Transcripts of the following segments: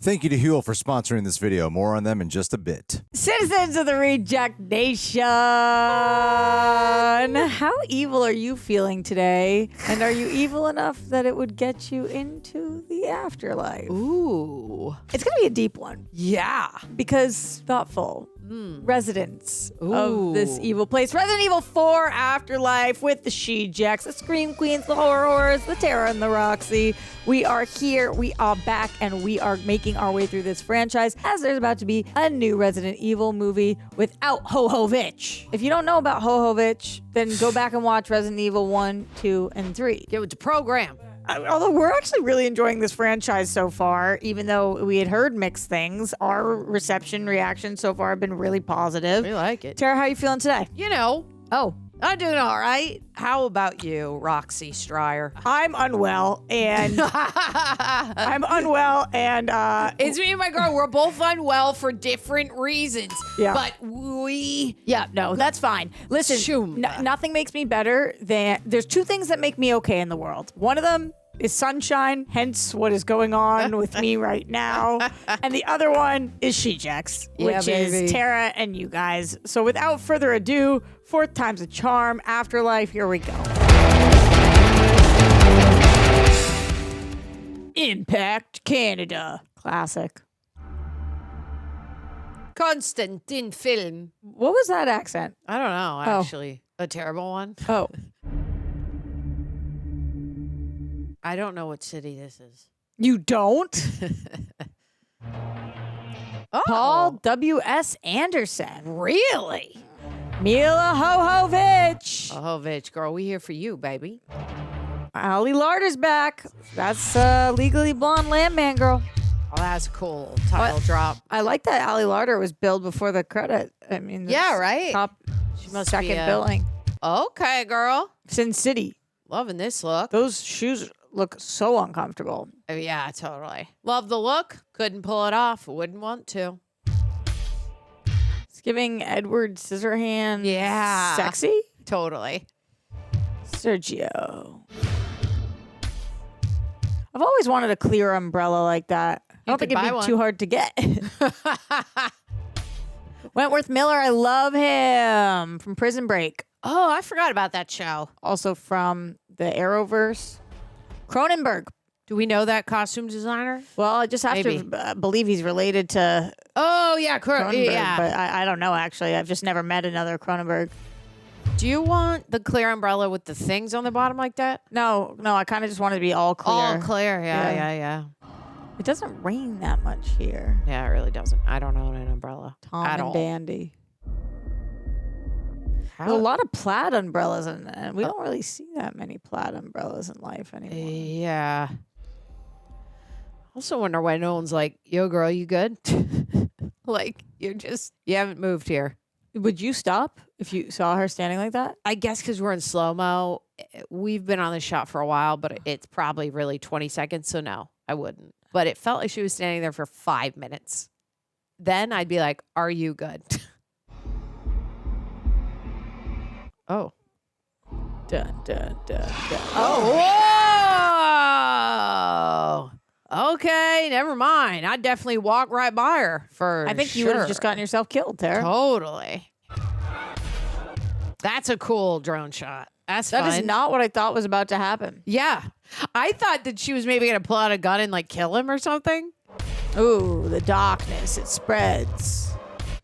Thank you to HUEL for sponsoring this video. More on them in just a bit. Citizens of the Reject Nation, how evil are you feeling today? And are you evil enough that it would get you into the afterlife? Ooh. It's going to be a deep one. Yeah. Because thoughtful residents of this evil place. Resident Evil 4 Afterlife with the She-Jacks, the Scream Queens, the Horrors, the Tara and the Roxy. We are here, we are back, and we are making our way through this franchise as there's about to be a new Resident Evil movie without Jovovich. If you don't know about Jovovich, then go back and watch Resident Evil 1, 2, and 3. Get with the program. Although we're actually really enjoying this franchise so far, even though we had heard mixed things, our reception reactions so far have been really positive. We like it. Tara, how are you feeling today? You know, Oh, I'm doing all right. How about you, Roxy Striar? I'm unwell, and It's me and my girl. We're both unwell for different reasons. Yeah. But we... yeah, no, that's fine. Listen, Shoom. nothing makes me better than there's two things that make me okay in the world. One of them is sunshine, hence what is going on with me right now. And the other one is She-Jacks, Yeah, which baby. is Tara and you guys. So without further ado, fourth time's a charm, Afterlife, here we go. Impact Canada. Classic. Constantine film. What was that accent? I don't know, actually. A terrible one. Oh, I don't know what city this is. you don't? Oh. Paul W.S. Anderson. Really? Milla Jovovich. Oh, bitch, girl, we here for you, baby. Ali Larder's back. That's Legally Blonde Landman girl. Oh, that's a cool title drop. I like that Ali Larder was billed before the credit. I mean, Yeah, that's right? Top She must second be a- billing. Okay, girl. Sin City. Loving this look. Those shoes look so uncomfortable. Oh, yeah, totally. Love the look. Couldn't pull it off. Wouldn't want to. It's giving Edward Scissorhands. Yeah. Sexy. Totally. Sergio. I've always wanted a clear umbrella like that. I don't think could it'd buy be one. too hard to get. Wentworth Miller, I love him from Prison Break. Oh, I forgot about that show. Also from the Arrowverse. Cronenberg. Do we know that costume designer? Well, I just have Maybe. to believe he's related to Oh, yeah. Cronenberg, Yeah. but I don't know, actually. I've just never met another Cronenberg. Do you want the clear umbrella with the things on the bottom like that? No, I kind of just want it to be all clear. All clear. Yeah. Yeah. It doesn't rain that much here. Yeah, it really doesn't. I don't own an umbrella Tom at and all. Dandy. There's a lot of plaid umbrellas, and we don't really see that many plaid umbrellas in life anymore. Yeah. Also wonder why no one's like, yo, girl, you good? Like, you haven't moved here. Would you stop if you saw her standing like that? I guess because we're in slow-mo. We've been on the shot for a while, but it's probably really 20 seconds, so no, I wouldn't. But it felt like she was standing there for 5 minutes. Then I'd be like, are you good? Oh. Dun, dun, dun, dun. Oh, whoa. Okay, never mind. I'd definitely walk right by her for I think you would have just gotten yourself killed, Tara. Totally. That's a cool drone shot. That's That fun. is not what I thought was about to happen. Yeah. I thought that she was maybe going to pull out a gun and like kill him or something. Ooh, the darkness, it spreads.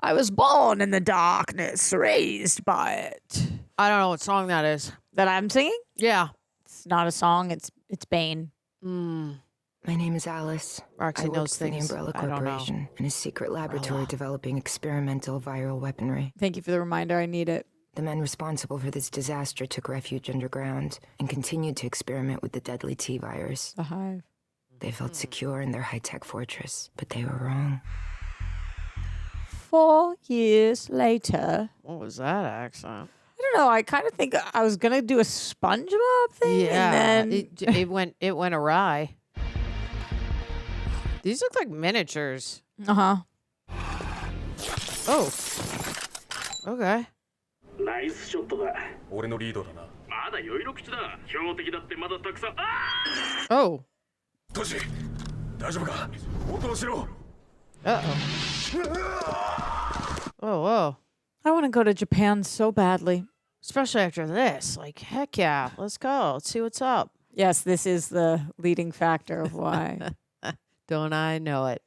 I was born in the darkness, raised by it. I don't know what song that is. That I'm singing? Yeah. It's not a song, it's Bane. My name is Alice. Roxy I work knows for the things Umbrella I don't know. Corporation in a secret laboratory developing experimental viral weaponry. Thank you for the reminder, I need it. The men responsible for this disaster took refuge underground and continued to experiment with the deadly T-virus. The Hive. They felt secure in their high-tech fortress, but they were wrong. 4 years later. What was that accent? I don't know, I kind of think I was going to do a SpongeBob thing. Yeah. And then It went awry. These look like miniatures. Uh-huh. Oh. Okay. ナイスショットだ。俺のリードだな。まだ余裕の口だ。標的だってまだたくさん。あ Oh. トシ、Whoa, whoa. I want to go to Japan so badly. Especially after this. Like, heck yeah. Let's go. Let's see what's up. Yes, this is the leading factor of why. Don't I know it?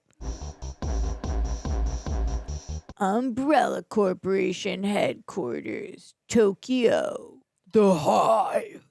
Umbrella Corporation headquarters, Tokyo. The Hive.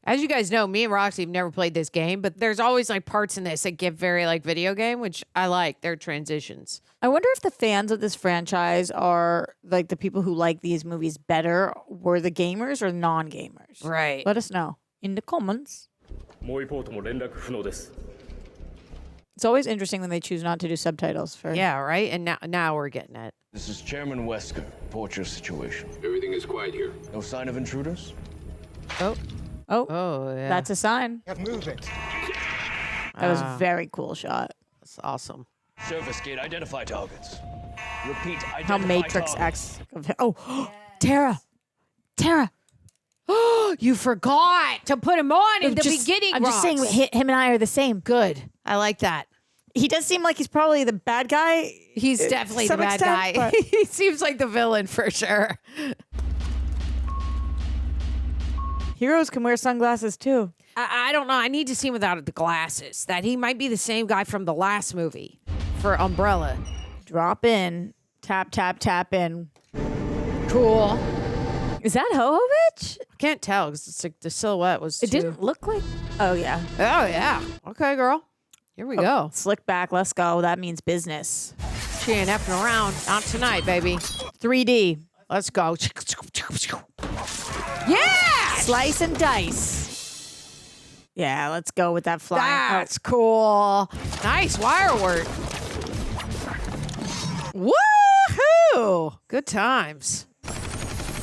As you guys know, me and Roxy have never played this game, but there's always like parts in this that give very like video game, which I like. They're transitions. I wonder if the fans of this franchise are like the people who like these movies better were the gamers or non-gamers. Right. Let us know in the comments. もう一方とも連絡不能です It's always interesting when they choose not to do subtitles for. Yeah, right? And now we're getting it. This is Chairman Wesker. Report your situation. Everything is quiet here. No sign of intruders? Oh, Oh, yeah. that's a sign. Have movement. That was a very cool shot. That's awesome. Surface gate, identify targets. Repeat, identify How Matrix targets. X. Oh, Tara. Oh, you forgot to put him on in the Just- beginning. I'm just saying Rox. him and I are the same. Good. I like that. He does seem like he's probably the bad guy. He's to definitely the some bad extent, guy. but- He seems like the villain for sure. Heroes can wear sunglasses too. I don't know. I need to see him without the glasses. That he might be the same guy from the last movie for Umbrella. Drop in. Tap, tap, tap in. Cool. Is that Jovovich? I can't tell because it's like the silhouette was. It didn't look like. Oh, yeah. Oh yeah. Okay, girl. Here we go. Slick back. Let's go. That means business. She ain't effing around. Not tonight, baby. 3D. Let's go. Yeah. Slice and dice. Yeah, let's go with that flying. That's cool. Nice wire work. Woohoo! Good times.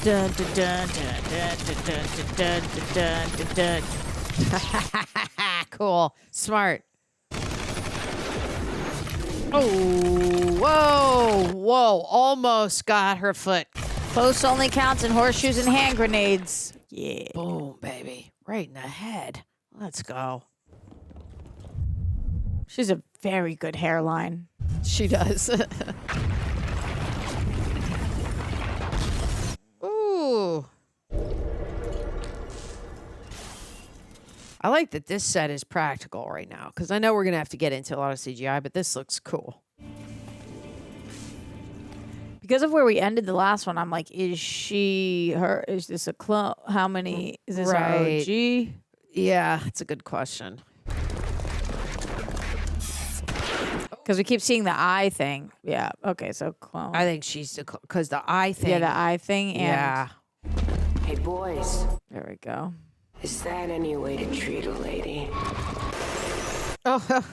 Dun, dun, dun, dun, dun, dun, dun, dun, dun, dun, dun. Cool. Smart. Oh, whoa. Almost got her foot. Close only counts in horseshoes and hand grenades. Yeah. Boom, baby. Right in the head. Let's go. She's a very good hairline. She does. Ooh. I like that this set is practical right now because I know we're going to have to get into a lot of CGI, but this looks cool. Because of where we ended the last one, I'm like, is this a clone? How many? Is this Right. OG? Yeah, that's a good question. Because we keep seeing the eye thing. Yeah. Okay, so clone. I think she's because the eye thing. Yeah, the eye thing. And Yeah. Hey, boys, There we go. is that any way to treat a lady? Oh,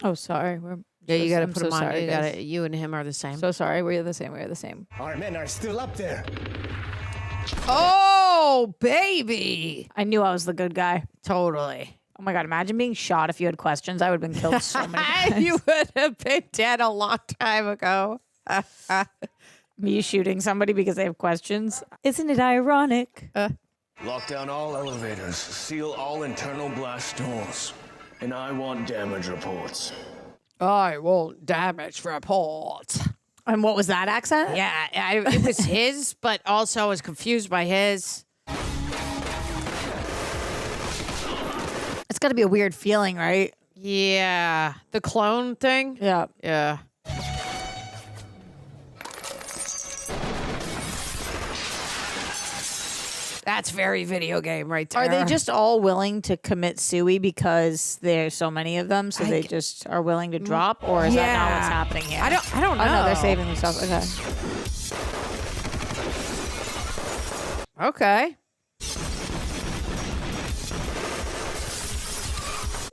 Oh, sorry. yeah. You got to I'm put so him on. sorry, You guys. got You and him are the same. So sorry. We're the same. We're the same. Our men are still up there. Oh, baby. I knew I was the good guy. Totally. Oh my God. Imagine being shot if you had questions. I would have been killed so many times. You would have been dead a long time ago. Me shooting somebody because they have questions. Isn't it ironic? Lock down all elevators. Seal all internal blast doors. And I want damage reports. I won't damage reports. And what was that accent? Yeah, it was his, but also I was confused by his. It's got to be a weird feeling, right? Yeah, the clone thing. Yeah. Yeah. That's very video game right there. Are they just all willing to commit sui because there's so many of them, so I they g- just are willing to drop, or is that not what's Yeah. happening here? I don't know. Oh no, they're saving themselves. Okay. Okay.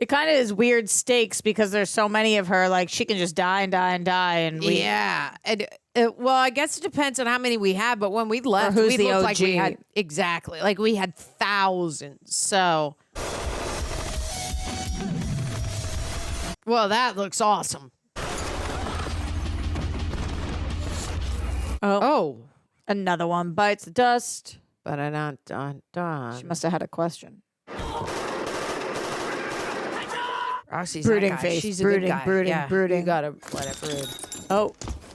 It kind of is weird stakes because there's so many of her. Like she can just die and die and die, and we. Yeah, and well, I guess it depends on how many we have. But when we left, who's we the looked like we OG. had exactly like we had thousands. So, well, that looks awesome. Oh. Another one bites the dust. But I not done. She must have had a question. Roxy's Brooding that guy. face. She's Brooding, a good guy. brooding, Yeah, brooding. You gotta let it brood. Oh,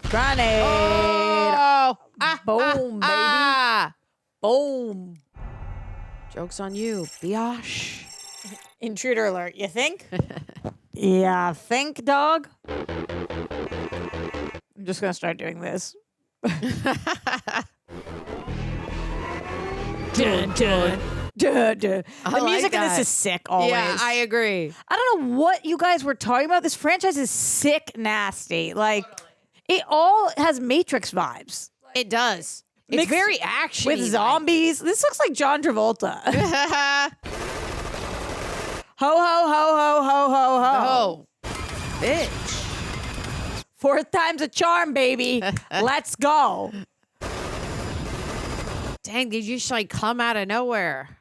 grenade. Oh. Boom, baby. Ah. Boom. Joke's on you, biatch. Intruder alert, you think? Yeah, think, dog? I'm just going to start doing this. Dun, dun, dun, dun. The like music in this that. is sick always. Yeah, I agree. I don't know what you guys were talking about. This franchise is sick nasty. Like, it all has Matrix vibes. It does. It's Mixed very action with zombies. This looks like John Travolta. Ho, ho, ho, ho, ho, ho, ho. Oh, bitch. 4th time's a charm, baby. Let's go. Dang, did you just like come out of nowhere?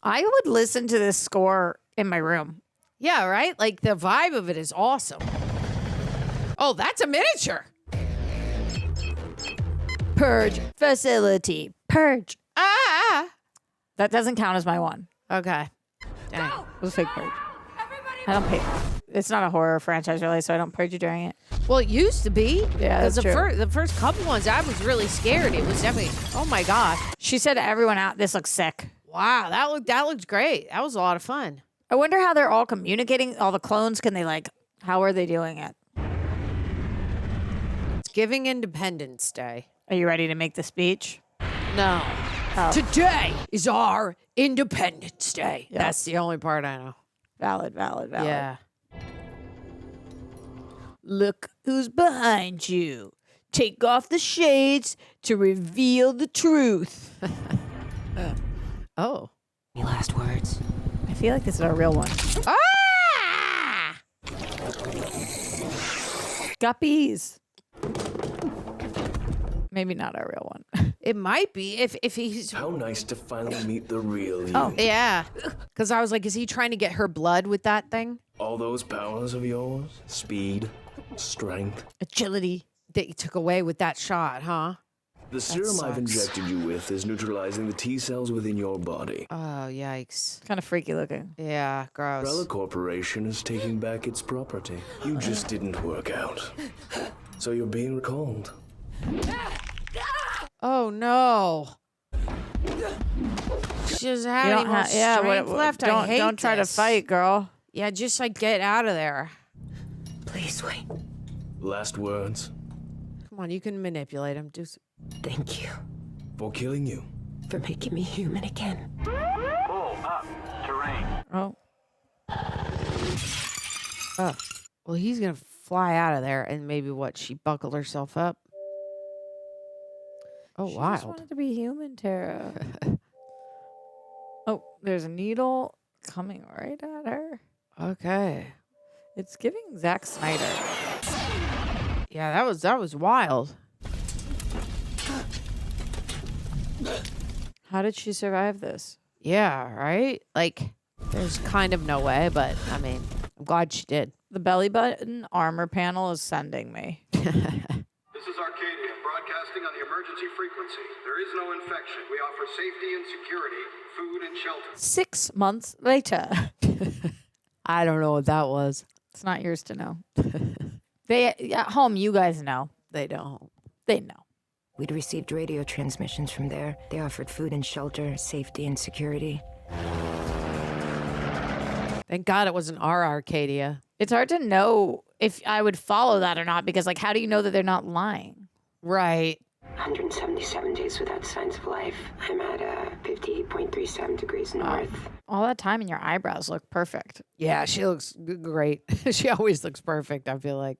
I would listen to this score in my room. Yeah, right? Like the vibe of it is awesome. Oh, that's a miniature. Purge facility. Purge. Ah. That doesn't count as my one. Okay. Dang. It was fake purge. I don't pay. It's not a horror franchise really, so I don't purge you during it. Well, it used to be. Yeah, that's true. The first couple ones, I was really scared. It was definitely. Oh my gosh. She said to everyone out, this looks sick. Wow, that looked great. That was a lot of fun. I wonder how they're all communicating. All the clones, can they how are they doing it? It's giving Independence Day. Are you ready to make the speech? No. Oh. Today is our Independence Day. Yeah. That's the only part I know. Valid. Yeah. Look who's behind you. Take off the shades to reveal the truth. Oh. Any last words? I feel like this is our real one. Ah! Guppies. Maybe not our real one. It might be if he's. How nice to finally meet the real you. Oh. Yeah. Because I was like, is he trying to get her blood with that thing? All those powers of yours, speed, strength. Agility. That you took away with that shot, huh? The serum I've sucks. injected you with is neutralizing the T cells within your body. Oh, yikes. Kind of freaky looking. Yeah, gross. Umbrella Corporation is taking back its property. You just didn't work out. So you're being recalled. Oh, no. She doesn't have any more strength left. I hate don't try to this. fight, girl. Yeah, just like get out of there. Please wait. Last words Come on, you can manipulate him. Thank you for killing you. for making me human again. Pull up. Terrain. Oh. Oh. Well, he's going to fly out of there and maybe she buckled herself up. Oh, She just wild. wanted to be human, Tara. Oh, there's a needle coming right at her. Okay. It's giving Zack Snyder. Yeah, that was wild. How did she survive this? Yeah, right? Like, there's kind of no way, but I mean, I'm glad she did. The belly button armor panel is sending me. This is Arcadia, broadcasting on the emergency frequency. There is no infection. We offer safety and security, food and shelter. 6 months later. I don't know what that was. It's not yours to know. They at home, you guys know. They don't. They know. We'd received radio transmissions from there. They offered food and shelter, safety and security. Thank God it wasn't our Arcadia. It's hard to know if I would follow that or not because, how do you know that they're not lying? Right. 177 days without signs of life. I'm at 58.37 degrees north. All that time and your eyebrows look perfect. Yeah, she looks great. She always looks perfect, I feel like.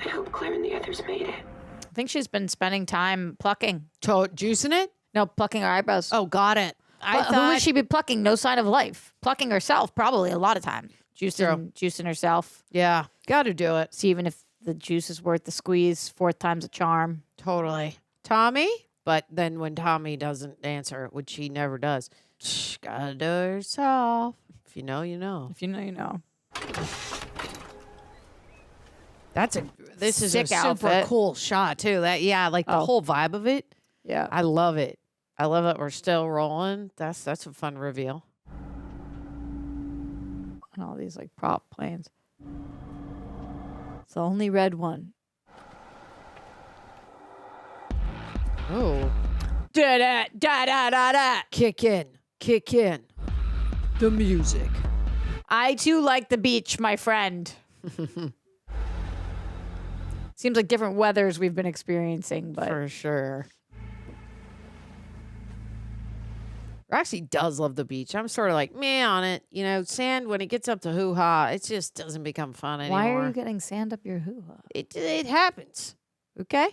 I hope Claire and the others made it. I think she's been spending time plucking. Juicing it? No, plucking her eyebrows. Oh, got it. Who would she be plucking? No sign of life. Plucking herself, probably a lot of time. Juicing herself. Yeah, got to do it. See, even if the juice is worth the squeeze, 4th time's a charm. Totally. Tommy? But then when Tommy doesn't answer, which he never does, gotta do it herself. If you know, you know. If you know, you know. This is Sick a super outfit. cool shot too. Like the whole vibe of it. Yeah. I love it. I love that we're still rolling. That's a fun reveal. And all these like prop planes. It's the only red one. Oh. Da da da da da da. Kick in. The music. I too like the beach, my friend. Seems like different weathers we've been experiencing, but For sure. Roxy does love the beach. I'm sort of like meh on it. You know, sand, when it gets up to hoo-ha, it just doesn't become fun anymore. why are you getting sand up your hoo-ha? It happens. Okay?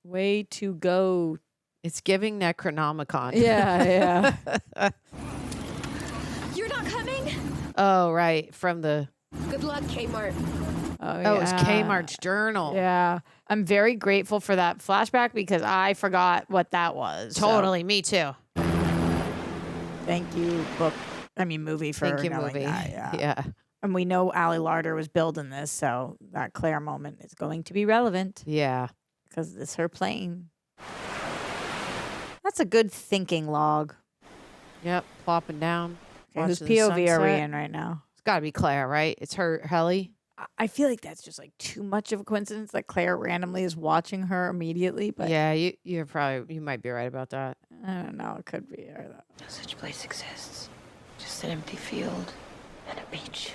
Way to go. It's giving Necronomicon. Yeah. You're not coming? Oh, right. From the... Good luck, Kmart. Oh, it's Kmart's journal. Yeah. I'm very grateful for that flashback because I forgot what that was. so Totally. Me too. thank you, movie for Thank you, knowing movie. that. Yeah. Yeah. And we know Ali Larder was building this, so that Claire moment is going to be relevant Yeah. because it's her plane. That's a good thinking log. Yep. Plopping down. Okay, whose watching the POV are we sunset. in right now? It's got to be Claire, right? It's her heli. I feel like that's just like too much of a coincidence that Claire randomly is watching her immediately. But Yeah, you might be right about that. I don't know. It could be. No such place exists. Just an empty field and a beach.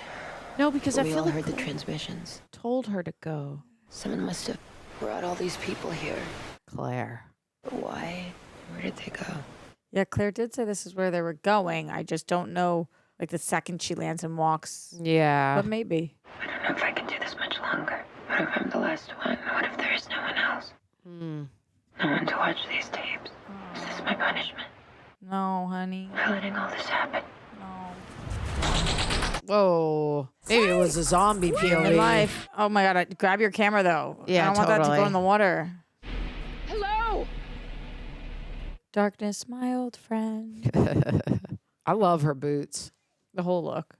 No, because But I we feel all like heard the Claire transmissions. told her to go. Someone must have brought all these people here. Claire. But why? Where did they go? Yeah, Claire did say this is where they were going. I just don't know, like the second she lands and walks. Yeah. But maybe. I don't know if I can do this much longer. What if I'm the last one? What if there is no one else? Hmm. No one to watch these tapes. Is this my punishment? No, honey. For letting all this happen? No. Whoa. Maybe it was a zombie POV. In life. Oh my God. Grab your camera though. Yeah, I don't want that to go totally. in the water. Hello. Darkness, my old friend. I love her boots. The whole look.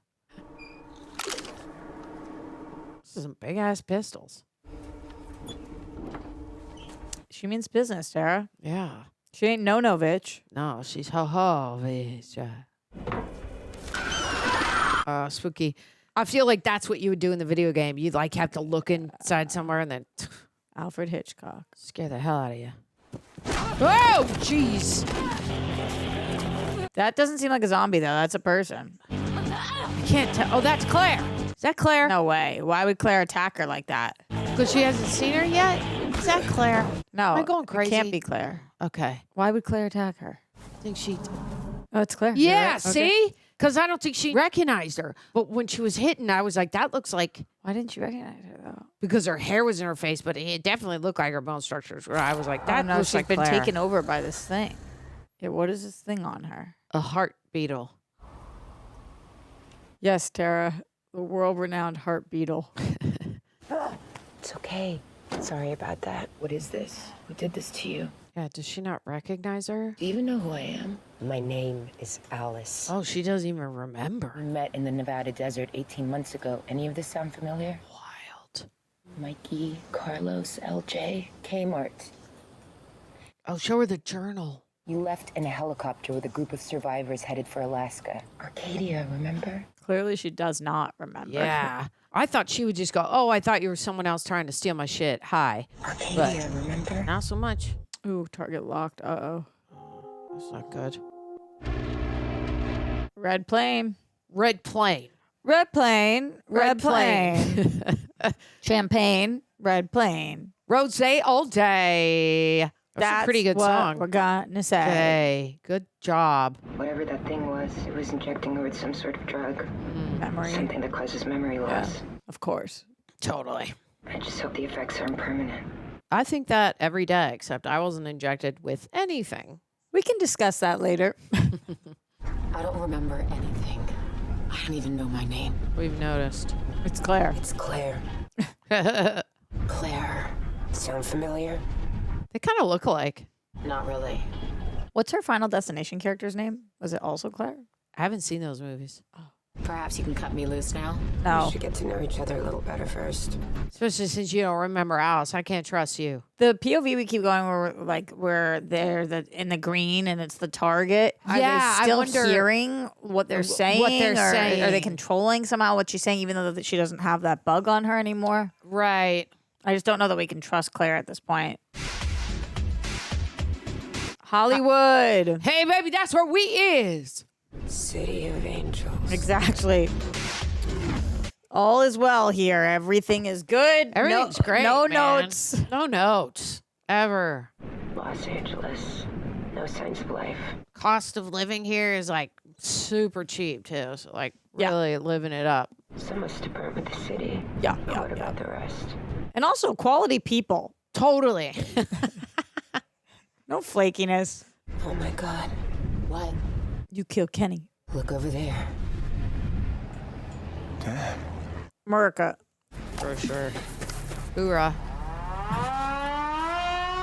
This is some big ass pistols. She means business, Tara. Yeah. She ain't Nonovich. No, she's ho-ho-vich. Spooky. I feel like that's what you would do in the video game. You'd like have to look inside somewhere and then Alfred Hitchcock. scare the hell out of you. Oh, jeez. That doesn't seem like a zombie though. That's a person. I can't tell. Oh, that's Claire. Is that Claire? No way. Why would Claire attack her like that? Because she hasn't seen her yet? Is that Claire? No. Am I going crazy? It can't be Claire. Okay. Why would Claire attack her? I think she... Oh, it's Claire. You're Yeah, right. Okay. see? Because I don't think she recognized her. But when she was hitting, I was like, that looks like... Why didn't you recognize her though? Because her hair was in her face, but it definitely looked like her bone structures. Where I was like, that No, looks she's like been Claire. taken over by this thing. Yeah, what is this thing on her? A heart beetle. Yes, Tara. The world-renowned heart beetle. It's okay. Sorry about that. What is this? Who did this to you? Yeah, does she not recognize her? Do you even know who I am? My name is Alice. Oh, she doesn't even remember. We met in the Nevada desert 18 months ago. Any of this sound familiar? Wild. Mikey, Carlos, LJ, Kmart. Oh, show her the journal. You left in a helicopter with a group of survivors headed for Alaska. Arcadia, remember? Clearly, she does not remember. Yeah. I thought she would just go, oh, I thought you were someone else trying to steal my shit. Hi. Arcadia, remember? Not so much. Ooh, target locked. Uh-oh. That's not good. Red plane. Red plane. Red plane. Red plane. plane. Champagne. Red plane. Rose all day. That's a pretty good what song. we're gonna say. Okay. Good job. Whatever that thing was, it was injecting her with some sort of drug. Memory. Something that causes memory loss. Of course. Totally. I just hope the effects aren't permanent. I think that every day, except I wasn't injected with anything. We can discuss that later. I don't remember anything. I don't even know my name. We've noticed. It's Claire. It's Claire. Claire. Sound familiar? They kind of look alike. Not really. What's her Final Destination character's name? Was it also Claire? I haven't seen those movies. Perhaps you can cut me loose now? No. We should get to know each other a little better first. Especially since you don't remember Alice. I can't trust you. The POV we keep going where they're in the green and it's the target. Are Yeah, they still I wonder hearing what they're saying? saying. Are they controlling somehow what she's saying, even though that she doesn't have that bug on her anymore? Right. I just don't know that we can trust Claire at this point. Hollywood. Hey, baby, that's where we is. City of Angels. Exactly. All is well here. Everything is good. Everything's great. No man. notes. No notes. Ever. Los Angeles. No signs of life. Cost of living here is like super cheap too. So like Yeah. really living it up. So much to burn with the city. Yeah. But what about the rest? And also quality people. Totally. No flakiness. Oh my God. What? You kill Kenny. Look over there. Damn. Murica. For sure. Hoorah.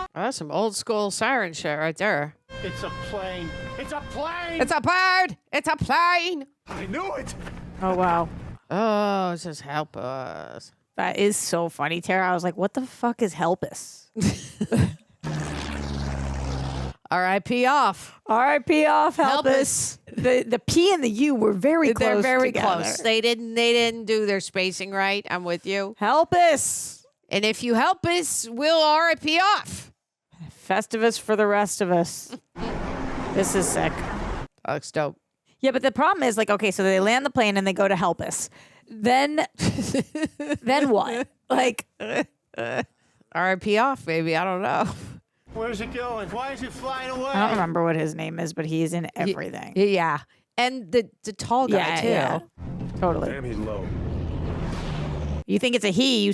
Oh, that's some old school siren shit right there. It's a plane. It's a plane. It's a bird. It's a plane. I knew it. Oh, wow. Oh, just help us. That is so funny, Tara. I was like, what the fuck is help us? R.I.P. off. R.I.P. off, help us. The P and the U were very close. They're very together. close. They didn't do their spacing right. I'm with you. Help us. And if you help us, we'll R.I.P. off. Festivus for the rest of us. This is sick. That looks dope. Yeah, but the problem is, like, okay, so they land the plane and they go to help us. Then what? Like, R.I.P. off, baby. I don't know. Where's it going? Why is it flying away? I don't remember what his name is, but he's in everything. Yeah. And the tall guy, too. Yeah. Totally. Damn, he's low. You think it's a he, you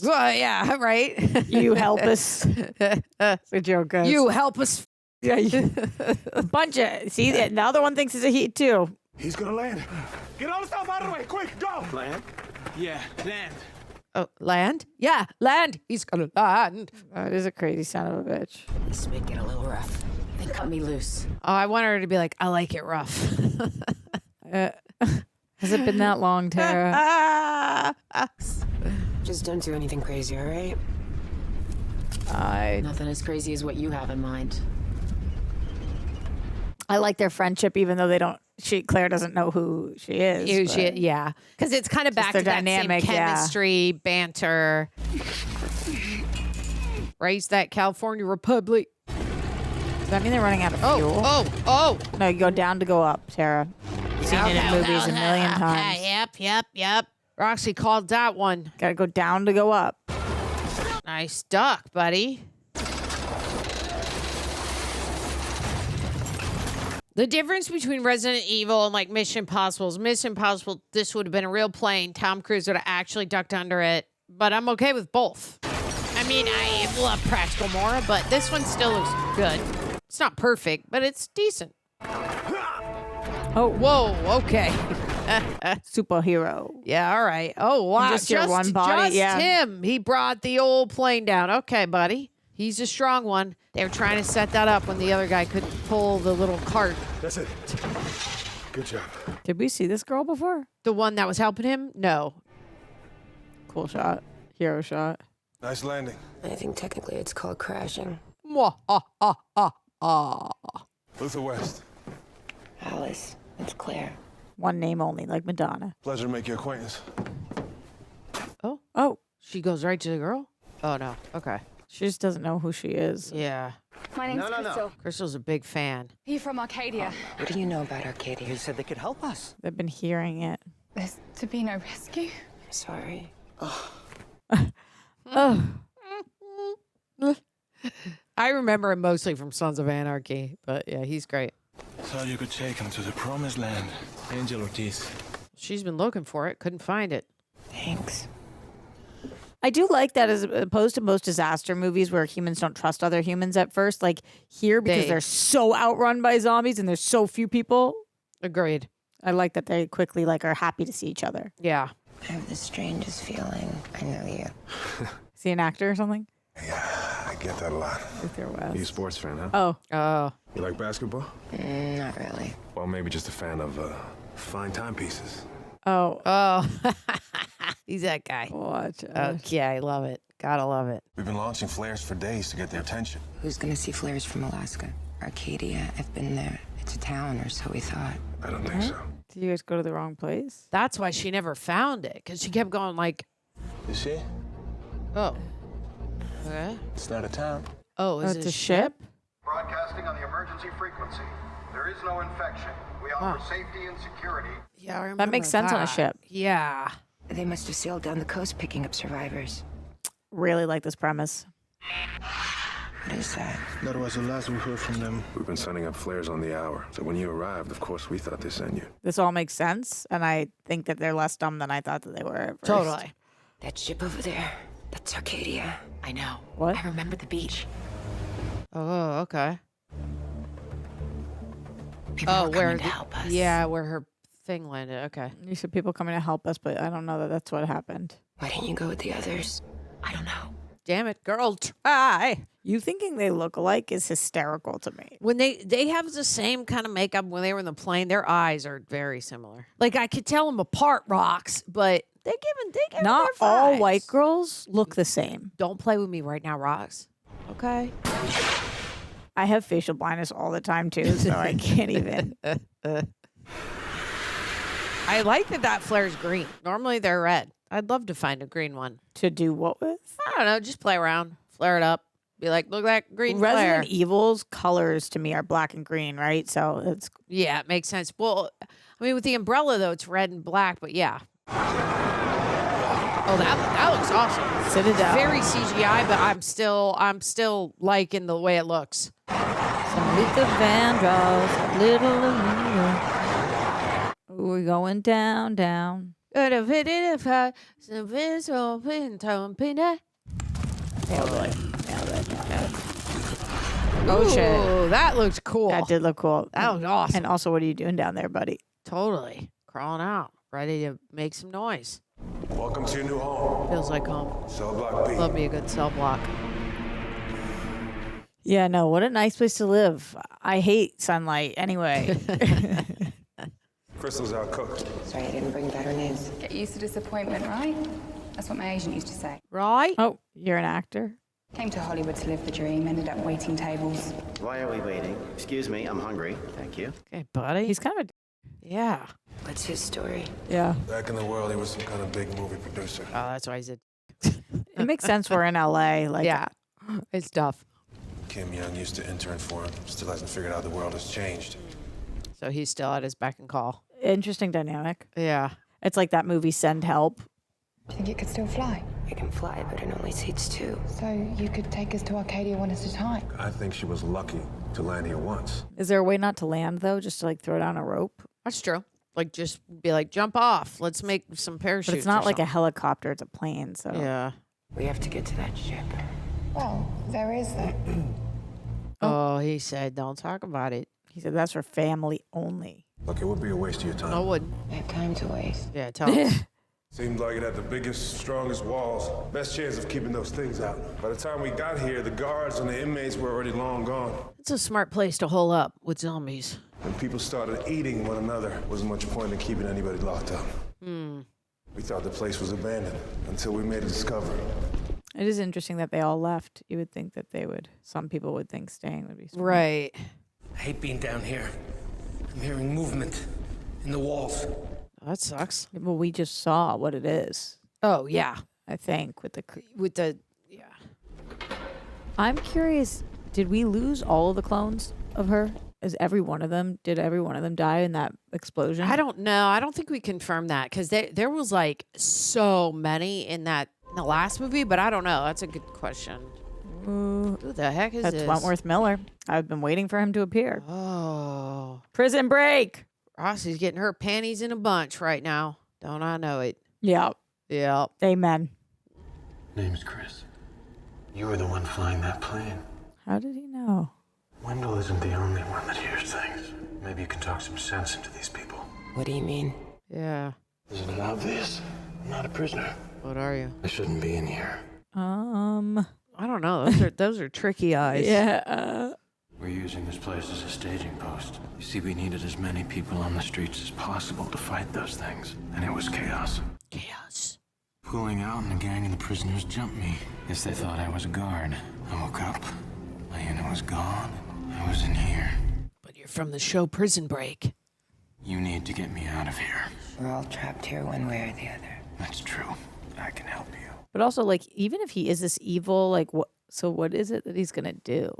Well, yeah, right. you help us. It's a joke, guys. You help us. Yeah, a bunch of, see, the other one thinks it's a he, too. He's gonna land. Get all the stuff out of the way, quick, go! Land? Yeah, land. Oh, land? Yeah, land. He's gonna land. That is a crazy son of a bitch. This may get a little rough. Then cut me loose. Oh, I want her to be like, I like it rough. Has it been that long, Tara? Just don't do anything crazy, all right? Nothing as crazy as what you have in mind. I like their friendship, even though they don't. Claire doesn't know who she is. but- Yeah, because it's kind of back their to that dynamic, same yeah. chemistry, banter. Raise that California Republic. Does that mean they're running out of fuel? Oh. No, you go down to go up, Tara. You've seen it in movies a million times. Yep. Roxy called that one. Gotta go down to go up. Nice duck, buddy. The difference between Resident Evil and like Mission Impossible is Mission Impossible, this would have been a real plane. Tom Cruise would have actually ducked under it. But I'm okay with both. I mean, I love Practical more, but this one still looks good. It's not perfect, but it's decent. Oh, Whoa, okay. superhero. Yeah, all right. Oh, wow. Just your one body, just yeah. him. He brought the old plane down. Okay, buddy. He's a strong one. They were trying to set that up when the other guy couldn't pull the little cart. That's it. Good job. Did we see this girl before? The one that was helping him? No. Cool shot. Hero shot. Nice landing. I think technically it's called crashing. Luther West. Alice, it's Claire. One name only, like Madonna. Pleasure to make your acquaintance. Oh, She goes right to the girl? Oh, no. Okay. she just doesn't know who she is. Yeah. My name's Crystal. Crystal's a big fan. Are you from Arcadia? What do you know about Arcadia? They said they could help us. They've been hearing it. There's to be no rescue. Sorry. I remember him mostly from Sons of Anarchy, but yeah, he's great. So you could take him to the promised land. Angel Ortiz. She's been looking for it, couldn't find it. Thanks. I do like that as opposed to most disaster movies where humans don't trust other humans at first. Like here, because they're so outrun by zombies and there's so few people. Agreed. I like that they quickly are happy to see each other. Yeah. I have the strangest feeling. I know you. Is he an actor or something? Yeah, I get that a lot. Luther West. You a sports fan, huh? Oh. Oh. You like basketball? Not really. Well, maybe just a fan of Fine timepieces. Oh. Oh, he's that guy. Watch it. Okay, I love it. Gotta love it. We've been launching flares for days to get their attention. Who's gonna see flares from Alaska? Arcadia. I've been there. It's a town, or so we thought. I don't think so. Did you guys go to the wrong place? That's why she never found it, because she kept going like, You see? oh. Okay. It's not a town. Oh, is It's it a ship? Broadcasting on the emergency frequency. There is no infection. We offer safety and security. Yeah, I remember That makes sense on a ship. Yeah. They must have sailed down the coast picking up survivors. Really like this premise. What is that? That was the last we heard from them. We've been sending up flares on the hour. So when you arrived, of course, we thought they sent you. This all makes sense, and I think that they're less dumb than I thought that they were at first. Totally. That ship over there. That's Arcadia. I know. What? I remember the beach. Oh, okay. People Oh, were where coming to help us. Yeah, where her thing landed. Okay. You said people coming to help us, but I don't know that that's what happened. Why didn't you go with the others? I don't know. Damn it, girl, try. You thinking they look alike is hysterical to me. When they have the same kind of makeup when they were in the plane, their eyes are very similar. Like I could tell them apart, rocks, but they give Not their all vibes. white girls look the same. Don't play with me right now, rocks. Okay. I have facial blindness all the time too, so I can't even. I like that flare's green. Normally they're red. I'd love to find a green one. To do what with? I don't know. Just play around, flare it up. Be like, look at that green flare. Resident Evil's colors to me are black and green, right? So it's Yeah, it makes sense. Well, I mean, with the umbrella though, it's red and black, but yeah. Oh, that looks awesome. Citadel. Very CGI, but I'm still liking the way it looks. Some Luther Vandross, little Alina. We're going down, down. Oh shit! That looks cool. That did look cool. That was awesome. And also, what are you doing down there, buddy? Totally crawling out, ready to make some noise. Welcome to your new home. Feels like home. Cell block B. Love me a good cell block. Yeah, no, what a nice place to live. I hate sunlight anyway. Crystal's out cooked. Sorry, I didn't bring better news. Get used to disappointment, right? That's what my agent used to say. Right? Oh, you're an actor? Came to Hollywood to live the dream, ended up waiting tables. Why are we waiting? Excuse me, I'm hungry. Thank you. Okay, buddy. He's kind of Yeah. What's his story? yeah. Back in the world, he was some kind of big movie producer. Oh, that's why he's a. It makes sense we're in LA. Like, Yeah. It's tough. Kim Young used to intern for him. Still hasn't figured out the world has changed. So he's still at his beck and call. interesting dynamic. Yeah. It's like that movie Send Help. Do you think it could still fly? It can fly, but it only seats two. So you could take us to Arcadia one at a time? I think she was lucky to land here once. Is there a way not to land though? Just to like throw down a rope? That's true. Like just be like, jump off. Let's make some parachutes. But it's not or like a something. helicopter, it's a plane, so. Yeah. We have to get to that ship. Well, there is that. Oh, he said, don't talk about it. He said that's for family only. Look, it would be a waste of your time. I wouldn't. I have time to waste. Yeah, tell us. Seemed like it had the biggest, strongest walls. Best chance of keeping those things out. By the time we got here, the guards and the inmates were already long gone. It's a smart place to hole up with zombies. When people started eating one another, wasn't much point in keeping anybody locked up. We thought the place was abandoned until we made a discovery. It is interesting that they all left. You would think that they would, some people would think staying would be smart. Right. I hate being down here. I'm hearing movement in the walls. That sucks. Well, we just saw what it is, Oh, yeah. I think, with the. Yeah. I'm curious, did we lose all of the clones of her? Did every one of them die in that explosion? I don't know. I don't think we confirmed that because there was like so many in the last movie, but I don't know. That's a good question. Who the heck is That's this? Wentworth Miller. I've been waiting for him to appear. Oh. Prison Break. Roxy's getting her panties in a bunch right now. Don't I know it? Yeah. Yeah. Amen. Name's Chris. You were the one flying that plane. How did he know? Wendell isn't the only one that hears things. Maybe you can talk some sense into these people. What do you mean? Yeah. Isn't it obvious? I'm not a prisoner. What are you? I shouldn't be in here. I don't know. Those are tricky eyes. Yeah. We're using this place as a staging post. You see, we needed as many people on the streets as possible to fight those things. And it was chaos. Chaos. Pulling out and the gang of the prisoners jumped me. Guess they thought I was a guard. I woke up. My unit was gone. I was in here. But you're from the show Prison Break. You need to get me out of here. We're all trapped here one way or the other. That's true. I can help you. But also, like, even if he is this evil, like, what? So what is it that he's gonna do?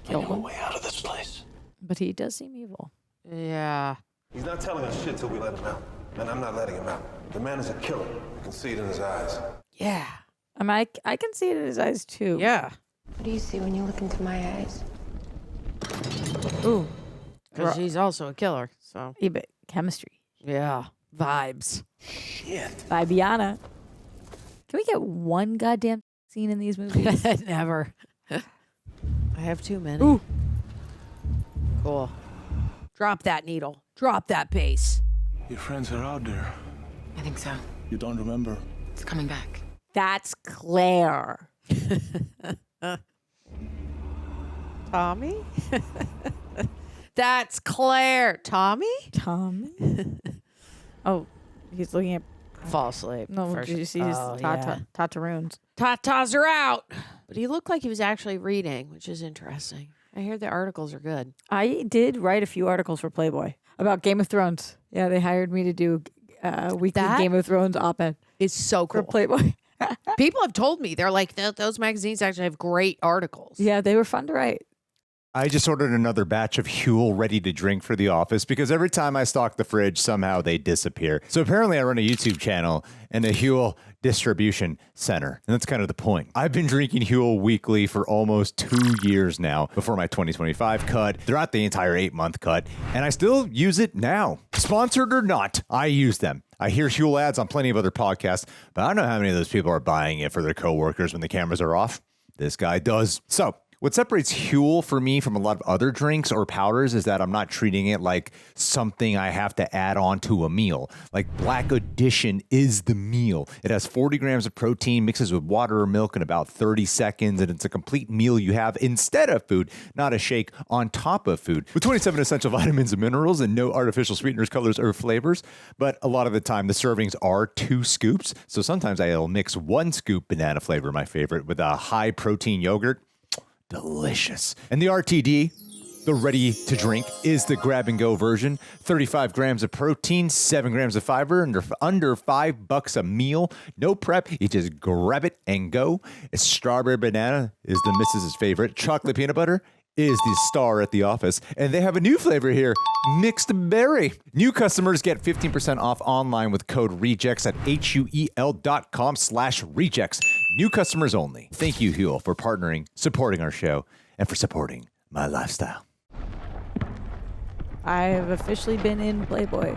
Kill him? A way out of this place. But he does seem evil. Yeah. He's not telling us shit till we let him out. And I'm not letting him out. The man is a killer. You can see it in his eyes. Yeah. I can see it in his eyes too. Yeah. What do you see when you look into my eyes? Ooh. Because he's also a killer, so. Yeah, but chemistry. Yeah. Vibes. Shit. Vibiana. Can we get one goddamn scene in these movies? Never. I have too many. Ooh. Cool. Drop that needle. Drop that bass. Your friends are out there. I think so. You don't remember? It's coming back. That's Claire. Tommy? That's Claire. Tommy? Tommy? Oh, he's looking at... Fall asleep. No, first. did you see his yeah. Tataroons? Tatas are out. But he looked like he was actually reading, which is interesting. I hear the articles are good. I did write a few articles for Playboy about Game of Thrones. Yeah, they hired me to do weekly Game of Thrones op-ed. It's so cool. For Playboy. People have told me, they're like, those magazines actually have great articles. Yeah, they were fun to write. I just ordered another batch of HUEL ready to drink for the office because every time I stock the fridge, somehow they disappear. So apparently I run a YouTube channel and a HUEL distribution center. And that's kind of the point. I've been drinking HUEL weekly for almost 2 years now before my 2025 cut, throughout the entire 8-month cut, and I still use it now. Sponsored or not, I use them. I hear HUEL ads on plenty of other podcasts, but I don't know how many of those people are buying it for their coworkers when the cameras are off. This guy does. So what separates HUEL for me from a lot of other drinks or powders is that I'm not treating it like something I have to add on to a meal. Like Black Edition is the meal. It has 40 grams of protein, mixes with water or milk in about 30 seconds, and it's a complete meal you have instead of food, not a shake on top of food. With 27 essential vitamins and minerals and no artificial sweeteners, colors, or flavors. But a lot of the time, the servings are 2 scoops. So sometimes I'll mix 1 scoop banana flavor, my favorite, with a high protein yogurt. Delicious. And the RTD, the ready to drink, is the grab and go version. 35 grams of protein, 7 grams of fiber, under $5 a meal. No prep, you just grab it and go. A strawberry banana is the missus's favorite. Chocolate peanut butter is the star at the office. And they have a new flavor here, mixed berry. New customers get 15% off online with code REJECTS at HUEL.com/rejects. New customers only. Thank you, HUEL, for partnering, supporting our show, and for supporting my lifestyle. I have officially been in Playboy.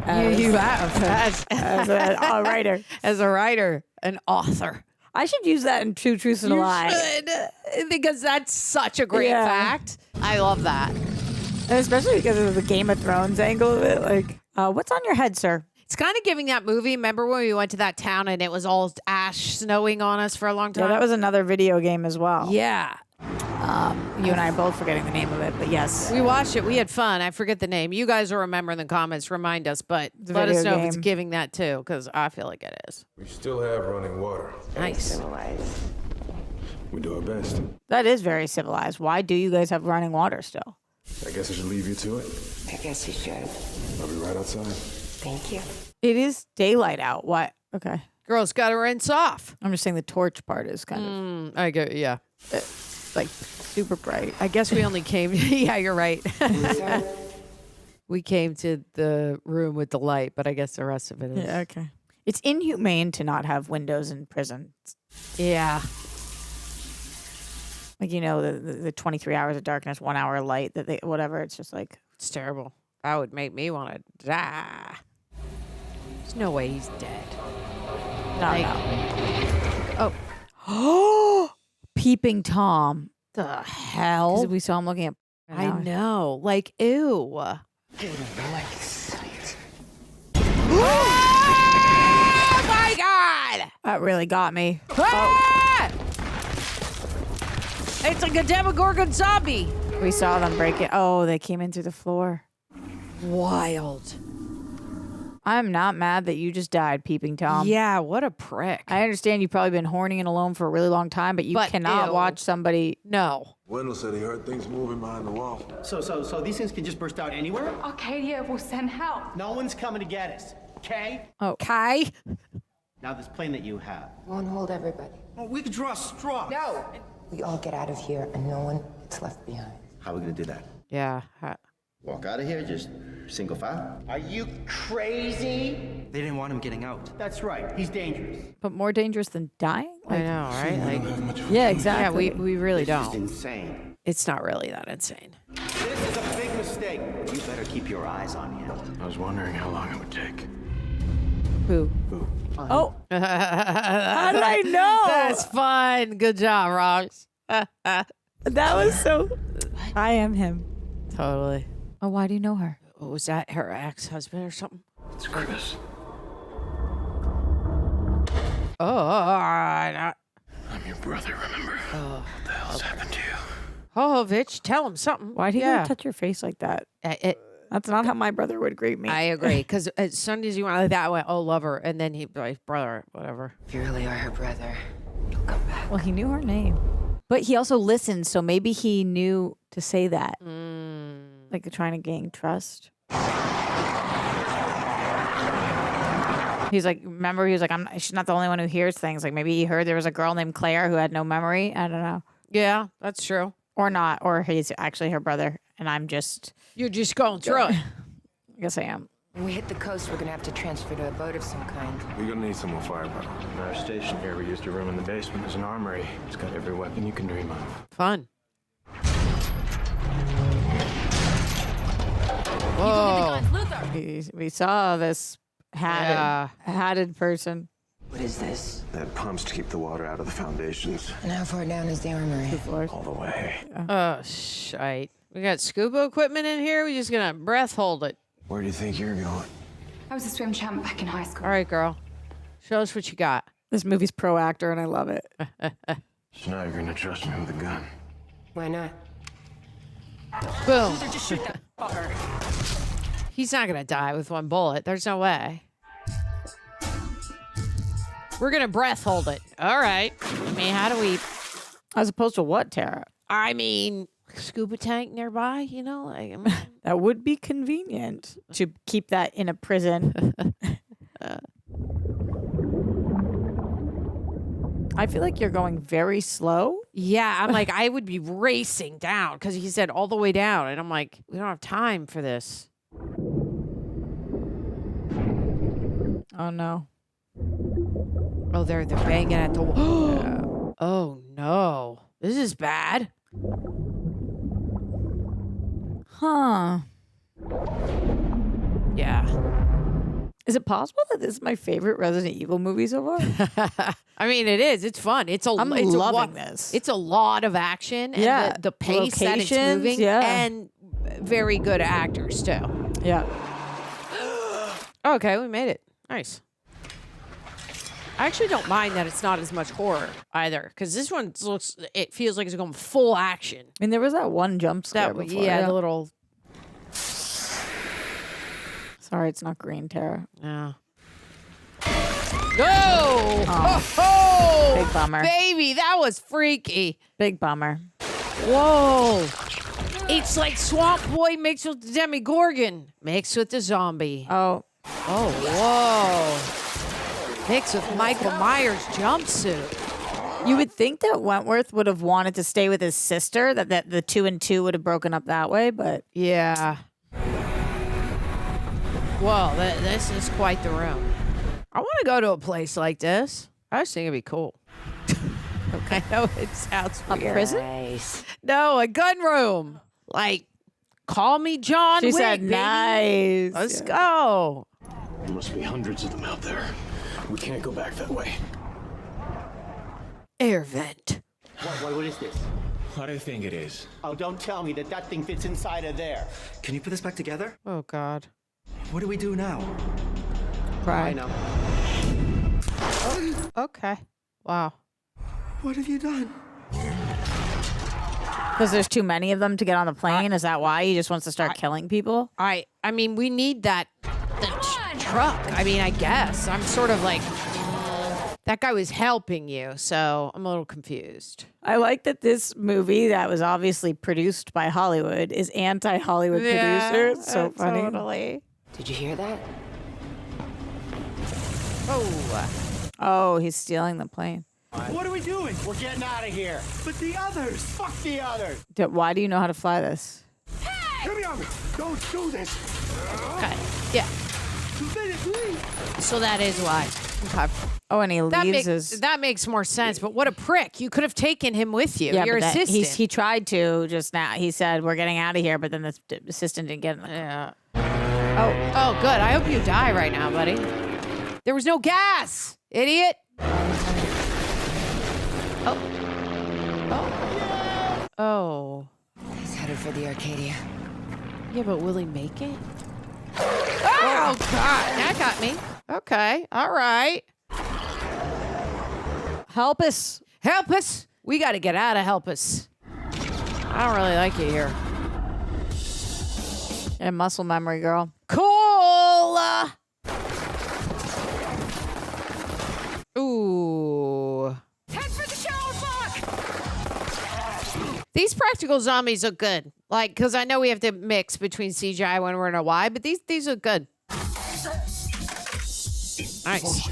You have. As a writer. As a writer, an author. I should use that in Two Truths and a Lie. Should, because that's such a great fact. I love that. And especially because of the Game of Thrones angle of it. Like, what's on your head, sir? It's kind of giving that movie. Remember when we went to that town and it was all ash snowing on us for a long time? Yeah, that was another video game as well. Yeah. You and I are both forgetting the name of it, but yes. We watched it. We had fun. I forget the name. You guys will remember in the comments. Remind us, but let us know if it's giving that too, because I feel like it is. We still have running water. Nice. We do our best. That is very civilized. Why do you guys have running water still? I guess I should leave you to it. I guess you should. I'll be right outside. Thank you. It is daylight out. What? Okay. Girls got to rinse off. I'm just saying the torch part is kind of. I get, yeah. Like super bright. I guess we only came. Yeah, you're right. We came to the room with the light, but I guess the rest of it is. Yeah, okay. It's inhumane to not have windows in prisons. Yeah. Like, you know, the 23 hours of darkness, 1 hour of light, that they, whatever. It's just like, it's terrible. That would make me want to die. There's no way he's dead. No, like, no. Oh. Peeping Tom. The hell? Because we saw him looking at. I know. Like, ew. Oh my God! That really got me. Ah! It's like a Demogorgon zombie. We saw them break it. Oh, they came in through the floor. Wild. I'm not mad that you just died, Peeping Tom. Yeah, what a prick. I understand you've probably been horning and alone for a really long time, but you cannot watch somebody. No. Wendell said he heard things moving behind the wall. So these things can just burst out anywhere? Arcadia will send help. No one's coming to get us, okay? Oh, Kai? Now this plane that you have. Won't hold everybody. Oh, we could draw straws. No! We all get out of here and no one is left behind. How are we gonna do that? Yeah. Walk out of here, just single file. Are you crazy? They didn't want him getting out. That's right. He's dangerous. But more dangerous than dying? I know, right? Yeah, exactly. Yeah, we really It's just don't. insane. It's not really that insane. This is a big mistake. You better keep your eyes on him. I was wondering how long it would take. Who? Oh. How did I know? That's fun. Good job, Rox. That was so. I am him. Totally. Oh, why do you know her? Was that her ex-husband or something? It's Chris. Oh, I'm your brother, remember? What the hell's happened to you? Jovovich, tell him something. Why'd he go touch your face like that? That's not how my brother would greet me. I agree, because as soon as you went like that, I went, oh, lover, and then he'd be like, brother, whatever. If you really are her brother, you'll come back. Well, he knew her name. But he also listened, so maybe he knew to say that. Like trying to gain trust. He's like, remember, he was like, she's not the only one who hears things. Like maybe he heard there was a girl named Claire who had no memory. I don't know. Yeah, that's true. Or not. Or he's actually her brother. And I'm just. You're just going through it. I guess I am. When we hit the coast, we're gonna have to transfer to a boat of some kind. We're gonna need some more firepower. In our station here, we used a room in the basement as an armory. It's got every weapon you can dream of. Fun. Whoa. We saw this hatted person. What is this? They had pumps to keep the water out of the foundations. And how far down is the armory? 2 floors. All the way. Oh, shite. We got scuba equipment in here. We just gonna breath hold it. Where do you think you're going? I was a swim champ back in high school. All right, girl. Show us what you got. This movie's pro actor, and I love it. So now you're gonna trust me with a gun. Why not? Boom. Just shoot that fucker. He's not gonna die with 1 bullet. There's no way. We're gonna breath hold it. All right. I mean, how do we? As opposed to what, Tara? I mean, scuba tank nearby. You know, like that would be convenient to keep that in a prison. I feel like you're going very slow. Yeah, I'm like, I would be racing down because he said all the way down, and I'm like, we don't have time for this. Oh no. Oh, they're banging at the wall. Oh no, this is bad. Huh. Yeah. Is it possible that this is my favorite Resident Evil movie so far? I mean, it is. It's fun. I'm loving this. It's a lot of action. And the pace that it's moving. Yeah. And very good actors, too. Yeah. Okay, we made it. Nice. I actually don't mind that it's not as much horror either, because this one it feels like it's going full action. I mean, there was that one jump scare before. Yeah, the little... Sorry, it's not green, Tara. Yeah. Go! Oh, big bummer. Baby, that was freaky. Big bummer. Whoa. It's like Swamp Boy mixed with the Demogorgon. Mixed with the zombie. Oh. Oh, whoa. Mixed with Michael Myers' jumpsuit. You would think that Wentworth would have wanted to stay with his sister, that the 2 and 2 would have broken up that way, but... Yeah. Well, this is quite the room. I want to go to a place like this. I just think it'd be cool. I know it sounds weird. A prison? Nice. No, a gun room. Like, call me John Wick, said baby. Nice. Let's go. There must be hundreds of them out there. We can't go back that way. Air vent. What is this? What do you think it is? Oh, don't tell me that thing fits inside of there. Can you put this back together? Oh, God. What do we do now? Cry. I know. Oh, okay. Wow. What have you done? Because there's too many of them to get on the plane. Is that why he just wants to start killing people? I mean, we need that truck. I mean, I guess. I'm sort of like, that guy was helping you, so I'm a little confused. I like that this movie that was obviously produced by Hollywood is anti-Hollywood producer. It's so funny. Totally. Did you hear that? Oh, he's stealing the plane. What are we doing? We're getting out of here. But the others. Fuck the others. Why do you know how to fly this? Come on. Don't do this. Okay. Yeah. So that is why. Okay. Oh, and he leaves that makes more sense, but what a prick. You could have taken him with you. Yeah, Your but assistant. he tried to just now. He said, we're getting out of here, but then the assistant didn't get in the car. Yeah. Oh, good. I hope you die right now, buddy. There was no gas, idiot. Oh. He's headed for the Arcadia. Yeah, but will he make it? Oh, God. That got me. Okay. All right. Help us. Help us. We got to get out of help us. I don't really like it here. And muscle memory, girl. Cool. Ooh. Head for the shower block! These practical zombies look good. Like, because I know we have to mix between CGI when we're in a Y, but these look good. Nice.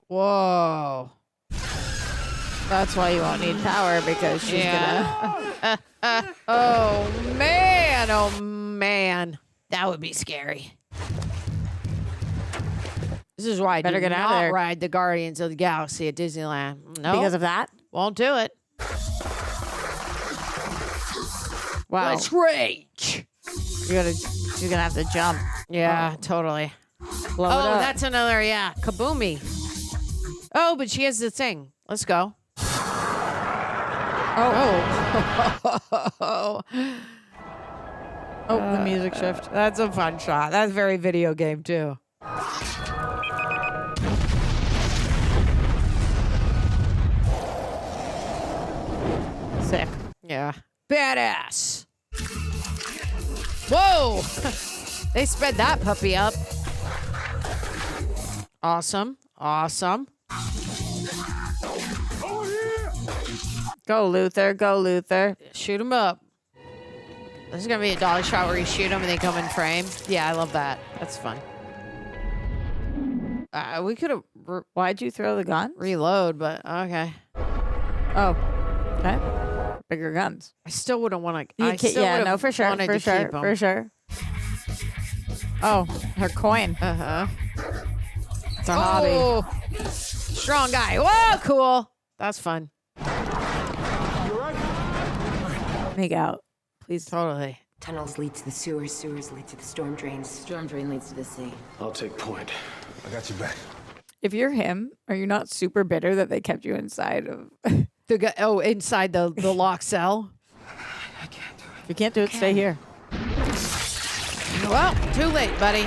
Whoa. That's why you won't need power, because she's gonna... Oh, man. Oh, man. That would be scary. This is why I Better do get out of not there. ride the Guardians of the Galaxy at Disneyland. No. Because of that? Won't do it. Wow. Let's rage. She's gonna have to jump. Yeah, totally. Blow it up. That's another, kaboomy. Oh, but she has the thing. Let's go. Oh. The music shift. That's a fun shot. That's very video game, too. Sick. Yeah. Badass. Whoa. They sped that puppy up. Awesome. Awesome. Go, Luther. Go, Luther. Shoot him up. This is going to be a dolly shot where you shoot them and they come in frame. Yeah, I love that. That's fun. We could have... Why'd you throw the gun? Reload, but okay. Oh. Okay. Bigger guns. I still wouldn't want to... No, for sure. For sure. For sure. Oh, her coin. Uh-huh. It's a hobby. Strong guy. Whoa, cool. That's fun. Make out. Please. Totally. Tunnels lead to the sewers, sewers lead to the storm drains. Storm drain leads to the sea. I'll take point. I got your back. If you're him, are you not super bitter that they kept you inside of... inside the locked cell? I can't do it. If you can't do it, stay here. Well, too late, buddy.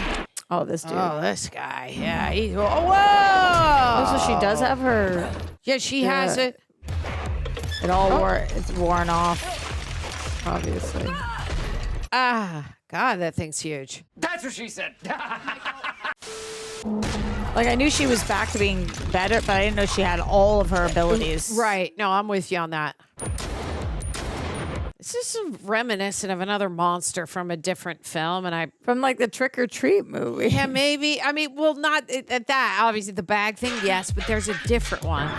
Oh, this dude. Oh, this guy. Yeah, he's... Oh, whoa! So she does have her... Yeah, she has it. It all it's worn off, obviously. God, that thing's huge. That's what she said. Like, I knew she was back to being better, but I didn't know she had all of her abilities. Right. No, I'm with you on that. This is reminiscent of another monster from a different film, and from like the Trick or Treat movie. Yeah, maybe. I mean, well, not at that. Obviously, the bag thing, yes, but there's a different one.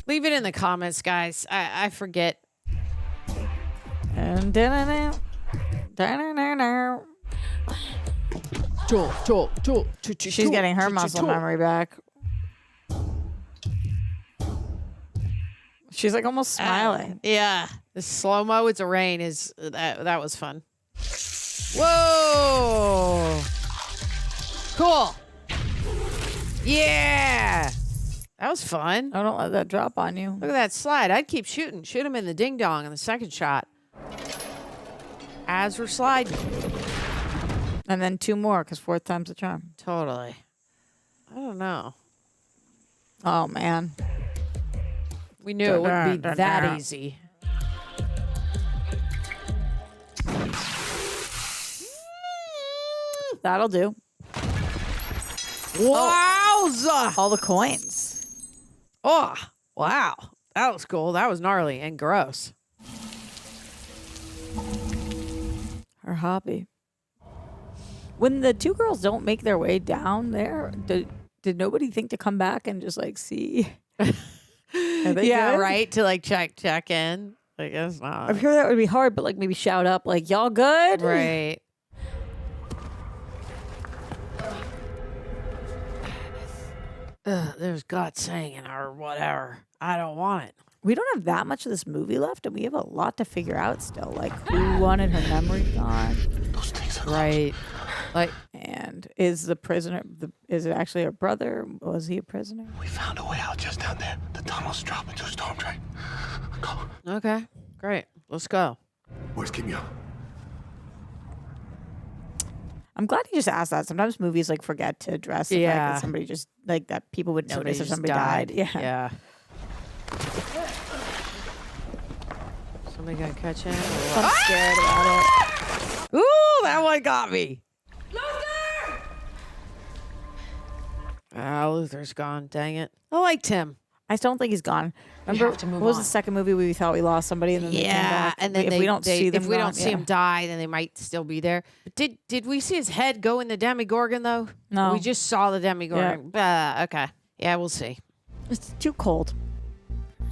Leave it in the comments, guys. I forget. And she's getting her muscle memory back. She's like almost smiling. Yeah. The slow-mo with the rain is that was fun. Whoa. Cool. Yeah. That was fun. Oh, don't let that drop on you. Look at that slide. I'd keep shooting. Shoot him in the ding-dong in the second shot. As we're sliding. And then 2 more, because 4th time's the charm. Totally. I don't know. Oh, man. We knew it wouldn't be that easy. That'll do. Wowza! All the coins. Oh, wow. That was cool. That was gnarly and gross. Her hobby. When the two girls don't make their way down there, did nobody think to come back and just like see? Yeah, good? Right? To like check in. I guess not. I'm sure that would be hard, but like maybe shout up like, y'all good? Right. There's God singing or whatever. I don't want it. We don't have that much of this movie left, and we have a lot to figure out still. Like, who wanted her memory gone? Those things are right. Like, and is the prisoner? Is it actually her brother? Was he a prisoner? We found a way out just down there. The tunnels drop into a storm drain. Go. Okay, great. Let's go. Where's Kimyo? I'm glad he just asked that. Sometimes movies like forget to address the fact that somebody just like that people would notice if somebody died. Yeah. Somebody gonna catch him? I'm scared about it. Ooh, that one got me. Luther! Luther's gone. Dang it. I liked him. I don't think he's gone. Remember, what was the second movie we thought we lost somebody and then they came back? And then if we don't see them, if we don't see him die, then they might still be there. But did we see his head go in the Demigorgon though? No, we just saw the Demigorgon. Okay, yeah, we'll see. It's too cold,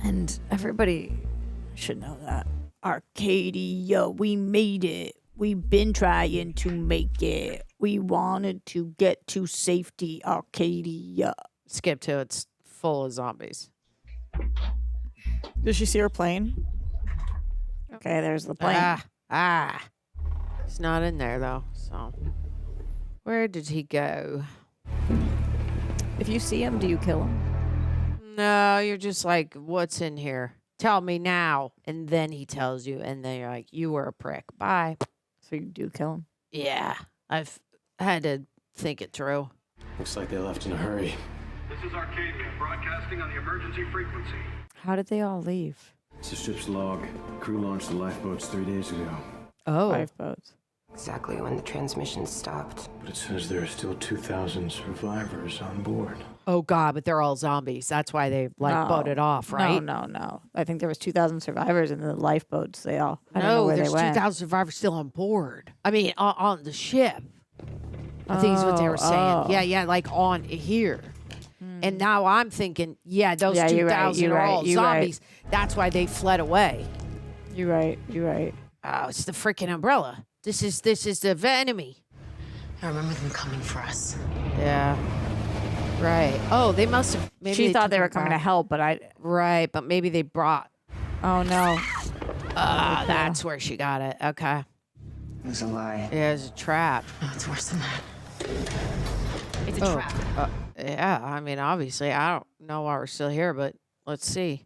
and everybody should know that. Arcadia, we made it. We've been trying to make it. We wanted to get to safety, Arcadia. Skip to it's full of zombies. Does she see her plane? Okay, there's the plane. He's not in there though. So, where did he go? If you see him, do you kill him? No, you're just like, what's in here? Tell me now. And then he tells you, and then you're like, you were a prick. Bye. So you do kill him? Yeah, I've had to think it through. Looks like they left in a hurry. This is Arcadia, broadcasting on the emergency frequency. How did they all leave? It's the ship's log. Crew launched the lifeboats 3 days ago. Oh. Lifeboats. Exactly when the transmission stopped. But it says there are still 2,000 survivors on board. Oh, God, but they're all zombies. That's why they, boated off, right? No. I think there was 2,000 survivors in the lifeboats. They all, I don't know No, where they there's went. 2,000 survivors still on board. I mean, on the ship. I think is what they were saying. Yeah, like on here. And now I'm thinking, those 2,000 are all zombies. That's why they fled away. You're right. Oh, it's the freaking umbrella. This is the enemy. I remember them coming for us. Yeah. Right. Oh, they must have. Maybe She thought they were coming to help, but Right, but maybe they brought. Oh no. That's where she got it. Okay. It was a lie. Yeah, it was a trap. No, it's worse than that. It's a trap. Yeah, I mean, obviously, I don't know why we're still here, but let's see.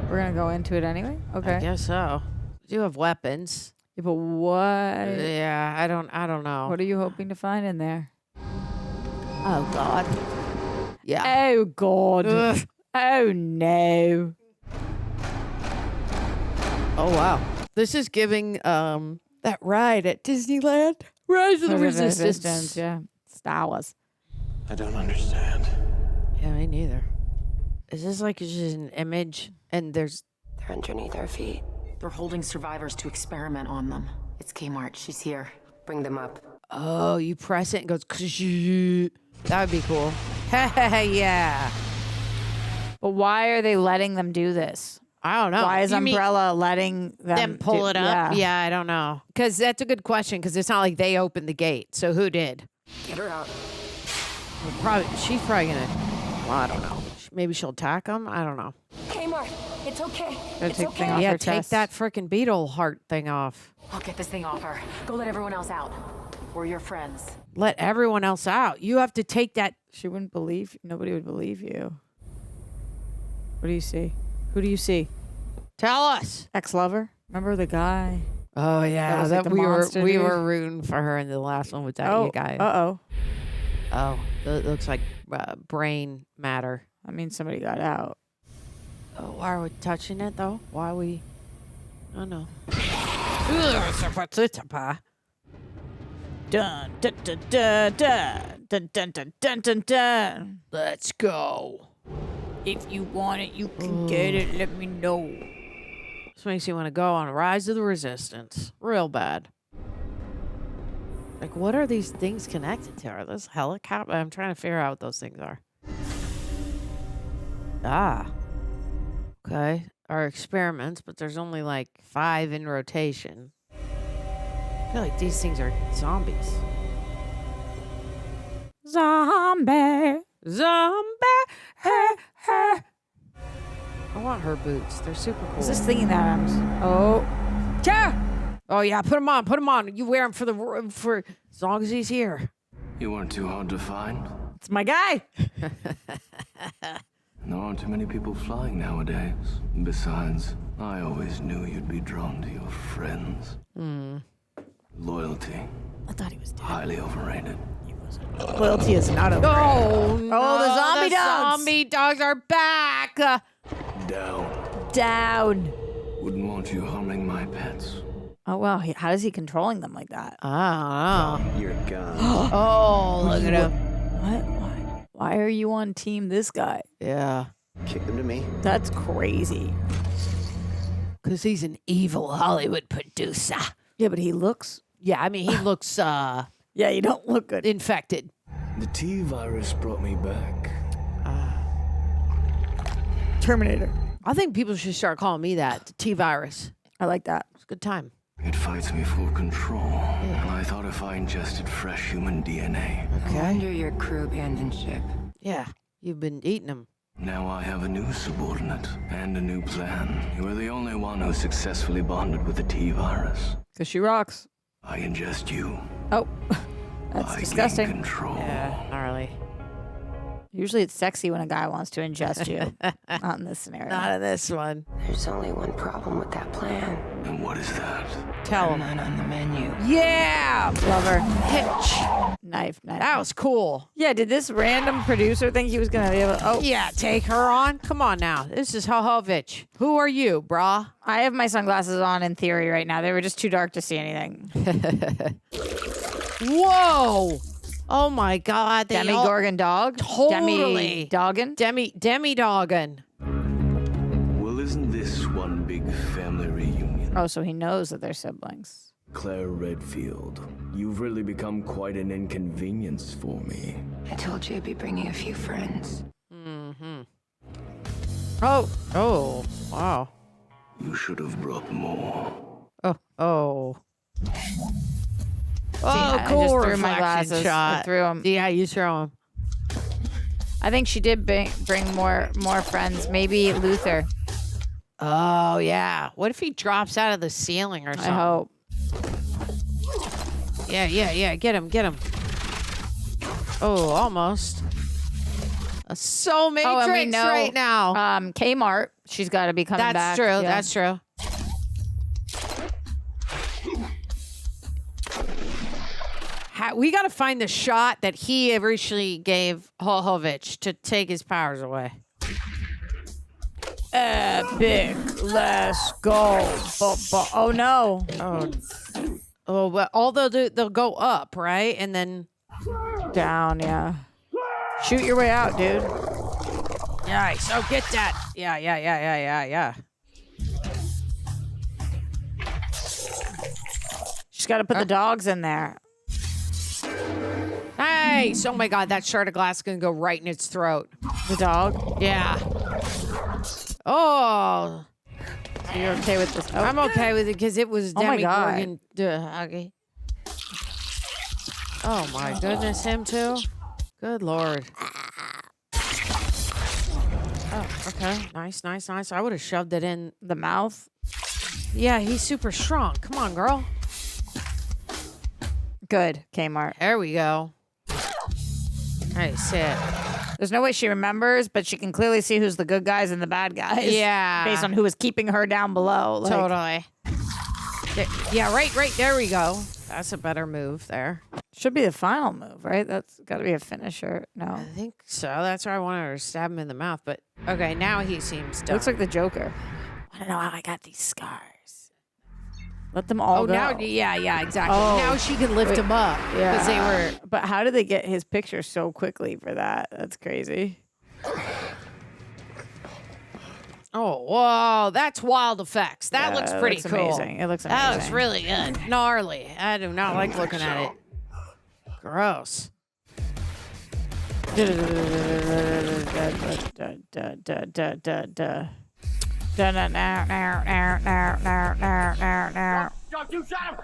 We're gonna go into it anyway. Okay. I guess so. We do have weapons. Yeah, but what? Yeah, I don't know. What are you hoping to find in there? Oh God. Yeah. Oh God. Ugh. Oh no. Oh wow. This is giving that ride at Disneyland. Rise of the Resistance. Yeah. Star Wars. I don't understand. Yeah, me neither. Is this like just an image and there's... They're underneath our feet. They're holding survivors to experiment on them. It's Kmart. She's here. Bring them up. Oh, you press it and it goes... That would be cool. Yeah. But why are they letting them do this? I don't know. Why is Umbrella letting them pull it up? Yeah, I don't know. Because that's a good question, because it's not like they opened the gate. So who did? Get her out. She's probably going to... Well, I don't know. Maybe she'll attack them? I don't know. Kmart, it's okay. It's okay. Yeah, take that freaking beetle heart thing off. I'll get this thing off her. Go let everyone else out. We're your friends. Let everyone else out. You have to take that... She wouldn't believe... Nobody would believe you. What do you see? Who do you see? Tell us. Ex-lover? Remember the guy? Oh, yeah. That was like we were rooting for her in the last one with that guy. Uh-oh. Oh, it looks like brain matter. I mean, somebody got out. Oh, why are we touching it though? Why are we? Oh no. Dun dun dun dun dun dun dun dun dun dun. Let's go. If you want it, you can get it. Let me know. This makes you want to go on Rise of the Resistance. Real bad. Like, what are these things connected to? Are those helicopter? I'm trying to figure out what those things are. Ah. Okay. Our experiments, but there's only like 5 in rotation. I feel like these things are zombies. Zombie. Hey, hey. I want her boots. They're super cool. Is this thinking that I'm... Oh. Tara! Oh, yeah. Put them on. You wear them for as long as he's here. You weren't too hard to find. It's my guy. There aren't too many people flying nowadays. Besides, I always knew you'd be drawn to your friends. Loyalty. I thought he was dead. Highly overrated. Loyalty is not overrated. Oh, no. Oh, the zombie dogs. Zombie dogs are back. Down. Wouldn't want you harming my pets. Oh, wow. How is he controlling them like that? Ah. You're gone. Oh, look at him. What? Why are you on team this guy? Yeah. Kick them to me. That's crazy. Because he's an evil Hollywood producer. Yeah, but he looks... Yeah, I mean, he looks, Yeah, you don't look good. Infected. The T-virus brought me back. Terminator. I think people should start calling me that. The T-virus. I like that. It's a good time. It fights me for control. And I thought if I ingested fresh human DNA. No wonder your crew abandoned ship. Yeah, you've been eating them. Now I have a new subordinate and a new plan. You are the only one who successfully bonded with the T-virus. Because she rocks. I ingest you. Oh, that's I disgusting. gain control. Yeah, gnarly. Usually it's sexy when a guy wants to ingest you. Not in this scenario. Not in this one. There's only one problem with that plan. And what is that? Tell him. None on the menu. Yeah! Love her. Hitch. Knife. That was cool. Yeah, did this random producer think he was going to be able to... Oh, Yeah, take her on. Come on now. This is Jovovich. Who are you, brah? I have my sunglasses on in theory right now. They were just too dark to see anything. Whoa! Oh my God. Demi-Gorgon dog? Totally. Demi-Doggin? Demi-Doggin. Well, isn't this one big family reunion? Oh, so he knows that they're siblings. Claire Redfield, you've really become quite an inconvenience for me. I told you I'd be bringing a few friends. Mm-hmm. Oh, wow. You should have brought more. Oh, I cool just threw reflection my glasses. shot. I threw them. Yeah, you throw them. I think she did bring more friends. Maybe Luther. Oh, yeah. What if he drops out of the ceiling or something? I hope. Yeah. Get him. Oh, almost. So Matrix and we know, right now. Kmart. She's got to be coming back. That's true. Yeah. That's true. We got to find the shot that he originally gave Jovovich to take his powers away. Epic. Let's go. Oh, no. Oh, but although they'll go up, right? And then down, yeah. Shoot your way out, dude. Nice. Oh, get that. Yeah. She's got to put the dogs in there. Nice. Oh, my God. That shard of glass is going to go right in its throat. The dog? Yeah. Oh. So you're okay with this? Oh. I'm okay with it because it was Oh, my God. Demi-Gorgon. Okay. Oh, my goodness. Him, too? Good Lord. Oh, okay. Nice. I would have shoved it in the mouth. Yeah, he's super strong. Come on, girl. Good, Kmart. There we go. Nice, sit. There's no way she remembers, but she can clearly see who's the good guys and the bad guys. Yeah. Based on who is keeping her down below. Totally. Yeah, right. There we go. That's a better move there. Should be the final move, right? That's got to be a finisher. No. I think so. That's why I wanted her to stab him in the mouth. But okay, now he seems done. Looks like the Joker. I don't know how I got these scars. Let them all go. Now, yeah, exactly. Oh. Now she can lift him up. Yeah. Because they were. But how did they get his picture so quickly for that? That's crazy. Oh, whoa, that's wild effects. That looks pretty looks cool. amazing. It looks amazing. That looks really good. Gnarly. I do not like looking at it. Gross. You shot him!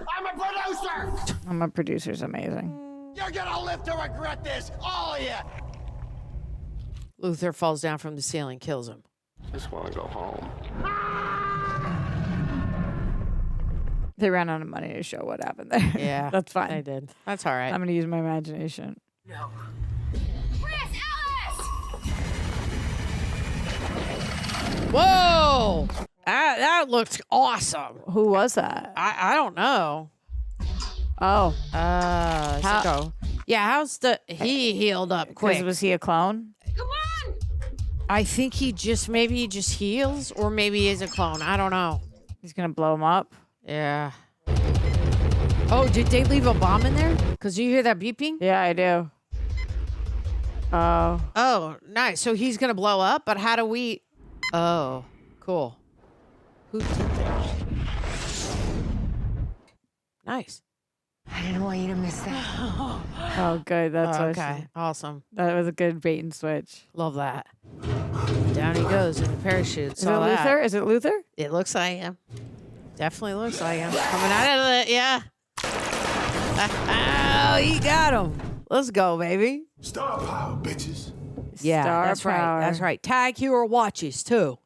I'm a producer! I'm a producer's amazing. You're gonna live to regret this, all of you! Luther falls down from the ceiling, kills him. Just want to go home. They ran out of money to show what happened there. Yeah. That's fine. They did. That's all right. I'm going to use my imagination. No. Whoa! That looked awesome. Who was that? I don't know. Oh. How's he healed up quick? Was he a clone? I think he just heals, or maybe he is a clone. I don't know. He's going to blow him up? Yeah. Oh, did they leave a bomb in there? Because you hear that beeping? Yeah, I do. Oh. Oh, nice. So he's going to blow up, but how do we... Oh, cool. Who did that? Nice. I didn't want you to miss that. Oh, good. That's okay. Awesome. That was a good bait and switch. Love that. Down he goes in the parachute. Is it Luther? Is it Luther? It looks like him. Definitely looks like him. Coming out of it, yeah. Oh, he got him. Let's go, baby. Star power, bitches. Yeah, Star that's power. right. That's right. Tag hero watches, too.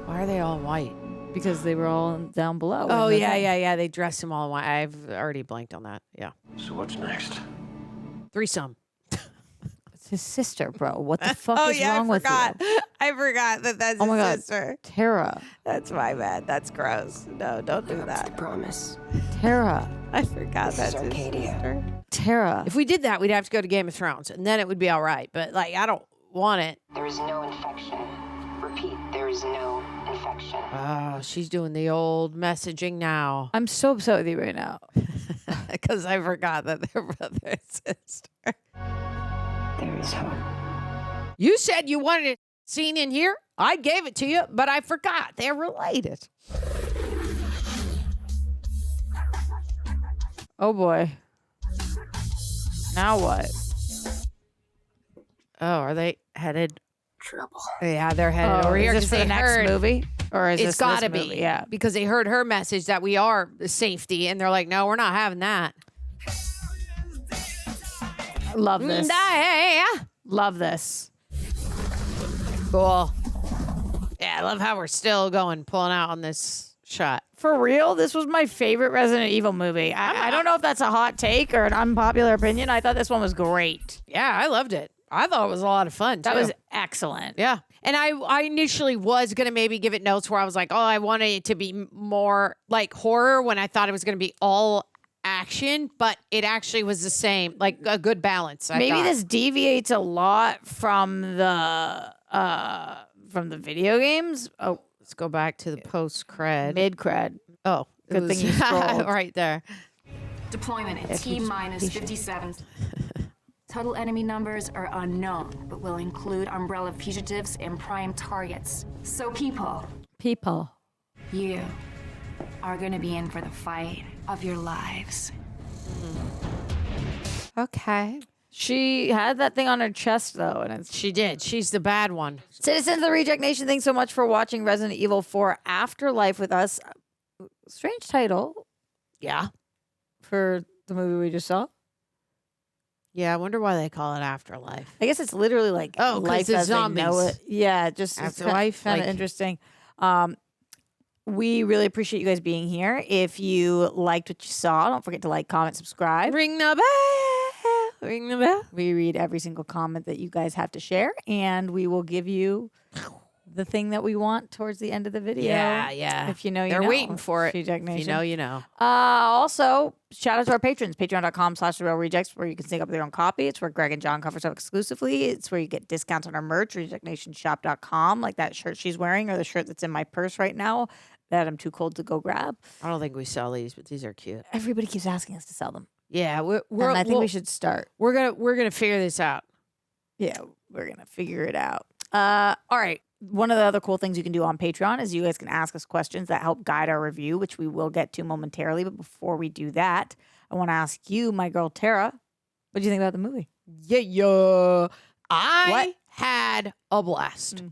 Why are they all white? Because they were all down below. Oh, yeah. They dressed him all in white. I've already blanked on that. Yeah. So what's next? Threesome. It's his sister, bro. What the fuck is wrong with you? I forgot that that's Oh my his God. sister. Tara. That's my bad. That's gross. No, don't do That's the that. promise. Tara. I forgot This that's is his Arcadia. sister. Tara. If we did that, we'd have to go to Game of Thrones, and then it would be all right. But, like, I don't want it. There is no infection. Repeat, there is no infection. Oh, she's doing the old messaging now. I'm so upset with you right now. Because I forgot that they're brother and sister. There is hope. You said you wanted it seen in here. I gave it to you, but I forgot. They're related. Oh, boy. Now what? Oh, are they headed? Trouble. Yeah, they're headed over here. Is this for the next movie? Or is It's this got to this be. movie? Yeah. Because they heard her message that we are safety, and they're like, no, we're not having that. Love this. Yeah. Love this. Cool. Yeah, I love how we're still pulling out on this shot. For real, this was my favorite Resident Evil movie. I don't know if that's a hot take or an unpopular opinion. I thought this one was great. Yeah, I loved it. I thought it was a lot of fun, too. That was excellent. Yeah. And I initially was going to maybe give it notes where I was like, oh, I wanted it to be more like horror when I thought it was going to be all action, but it actually was the same, like a good balance. Maybe this deviates a lot from the video games. Oh, let's go back to the post-cred. Mid-cred. Oh, good thing you scrolled. right there. Deployment at T-minus 57. Total enemy numbers are unknown, but will include umbrella fugitives and prime targets. So people, you are gonna be in for the fight of your lives. Okay. She had that thing on her chest, though. And she did. She's the bad one. Citizens of the Reject Nation, thanks so much for watching Resident Evil 4 Afterlife with us. Strange title. Yeah. For the movie we just saw. Yeah, I wonder why they call it Afterlife. I guess it's literally like life as they know it. Yeah, just Afterlife. Kind of interesting. We really appreciate you guys being here. If you liked what you saw, don't forget to like, comment, subscribe. Ring the bell. Ring the bell. We read every single comment that you guys have to share, and we will give you the thing that we want towards the end of the video. Yeah. If you know, you They're know. waiting for it. Shijak If Nation. you know, you know. Also, shout out to our patrons. Patreon.com/TheRealRejects, where you can sync up their own copy. It's where Greg and John cover stuff exclusively. It's where you get discounts on our merch. RejectNationShop.com, like that shirt she's wearing or the shirt that's in my purse right now that I'm too cold to go grab. I don't think we sell these, but these are cute. Everybody keeps asking us to sell them. Yeah, And I think we should start. We're gonna figure this out. Yeah, we're gonna figure it out. All right. One of the other cool things you can do on Patreon is you guys can ask us questions that help guide our review, which we will get to momentarily. But before we do that, I want to ask you, my girl Tara, what do you think about the movie? Yeah. I had a blast.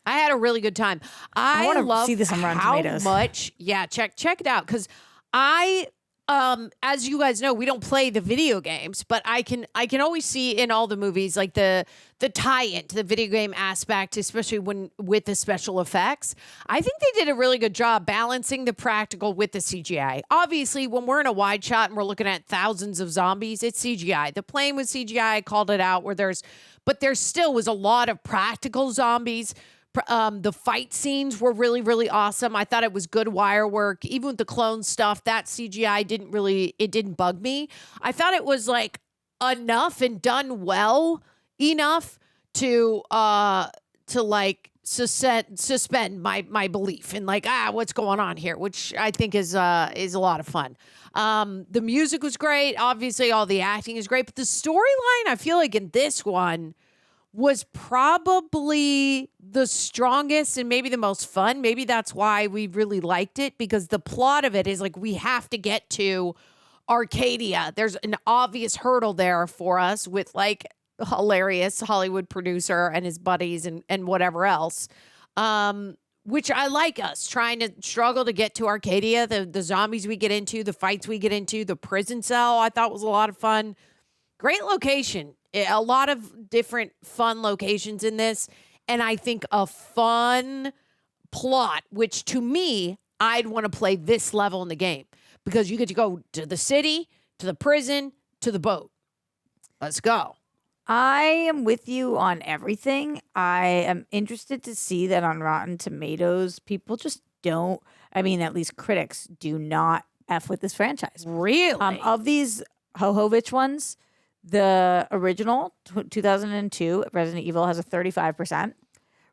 I had a really good time. I wanna love see this on Rotten how Tomatoes. much. Yeah, check it out because I. As you guys know, we don't play the video games, but I can always see in all the movies like the tie-in to the video game aspect, especially when with the special effects. I think they did a really good job balancing the practical with the CGI. Obviously, when we're in a wide shot and we're looking at thousands of zombies, it's CGI. The plane was CGI, I called it out, but there still was a lot of practical zombies. The fight scenes were really, really awesome. I thought it was good wire work. Even with the clone stuff, that CGI didn't bug me. I thought it was like enough and done well enough to like suspend my belief in like, what's going on here, which I think is a lot of fun. The music was great. Obviously, all the acting is great, but the storyline, I feel like in this one was probably the strongest and maybe the most fun. Maybe that's why we really liked it, because the plot of it is like we have to get to Arcadia. There's an obvious hurdle there for us with like hilarious Hollywood producer and his buddies and whatever else, which I like us trying to struggle to get to Arcadia. The zombies we get into, the fights we get into, the prison cell I thought was a lot of fun. Great location. A lot of different fun locations in this. And I think a fun plot, which to me, I'd want to play this level in the game because you get to go to the city, to the prison, to the boat. Let's go. I am with you on everything. I am interested to see that on Rotten Tomatoes, people just don't, at least critics do not F with this franchise. Really? Of these Jovovich ones, the original, 2002, Resident Evil has a 35%.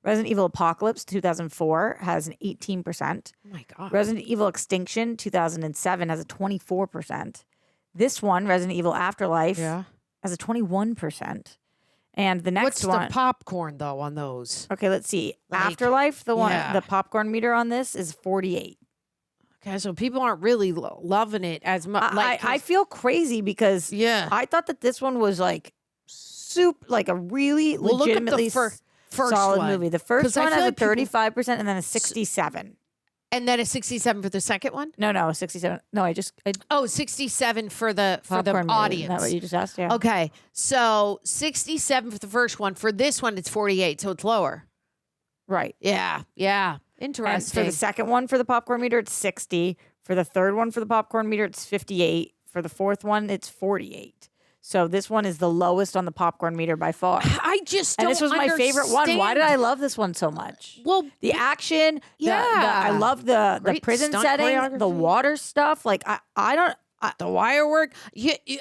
Resident Evil Apocalypse, 2004, has an 18%. Oh my God. Resident Evil Extinction, 2007, has a 24%. This one, Resident Evil Afterlife, has a 21%. And the next one... What's the popcorn, though, on those? Okay, let's see. Like, Afterlife, the popcorn meter on this is 48. Okay, so people aren't really loving it as much. I feel crazy because I thought that this one was like a really legitimately first solid one. movie. The first one has like a 35% and then a 67. And then a 67 for the second one? No, 67. No, 67 for the popcorn meter. audience. Isn't that what you just asked? Yeah. Okay, so 67 for the first one. For this one, it's 48, so it's lower. Right. Yeah. Interesting. And for the second one for the popcorn meter, it's 60. For the third one for the popcorn meter, it's 58. For the fourth one, it's 48. So this one is the lowest on the popcorn meter by far. I just don't And this was my favorite one. Why did I love this one so much? Well, the action. Yeah. I love the prison stunt setting, choreography. the water stuff. Like I don't. The wire work.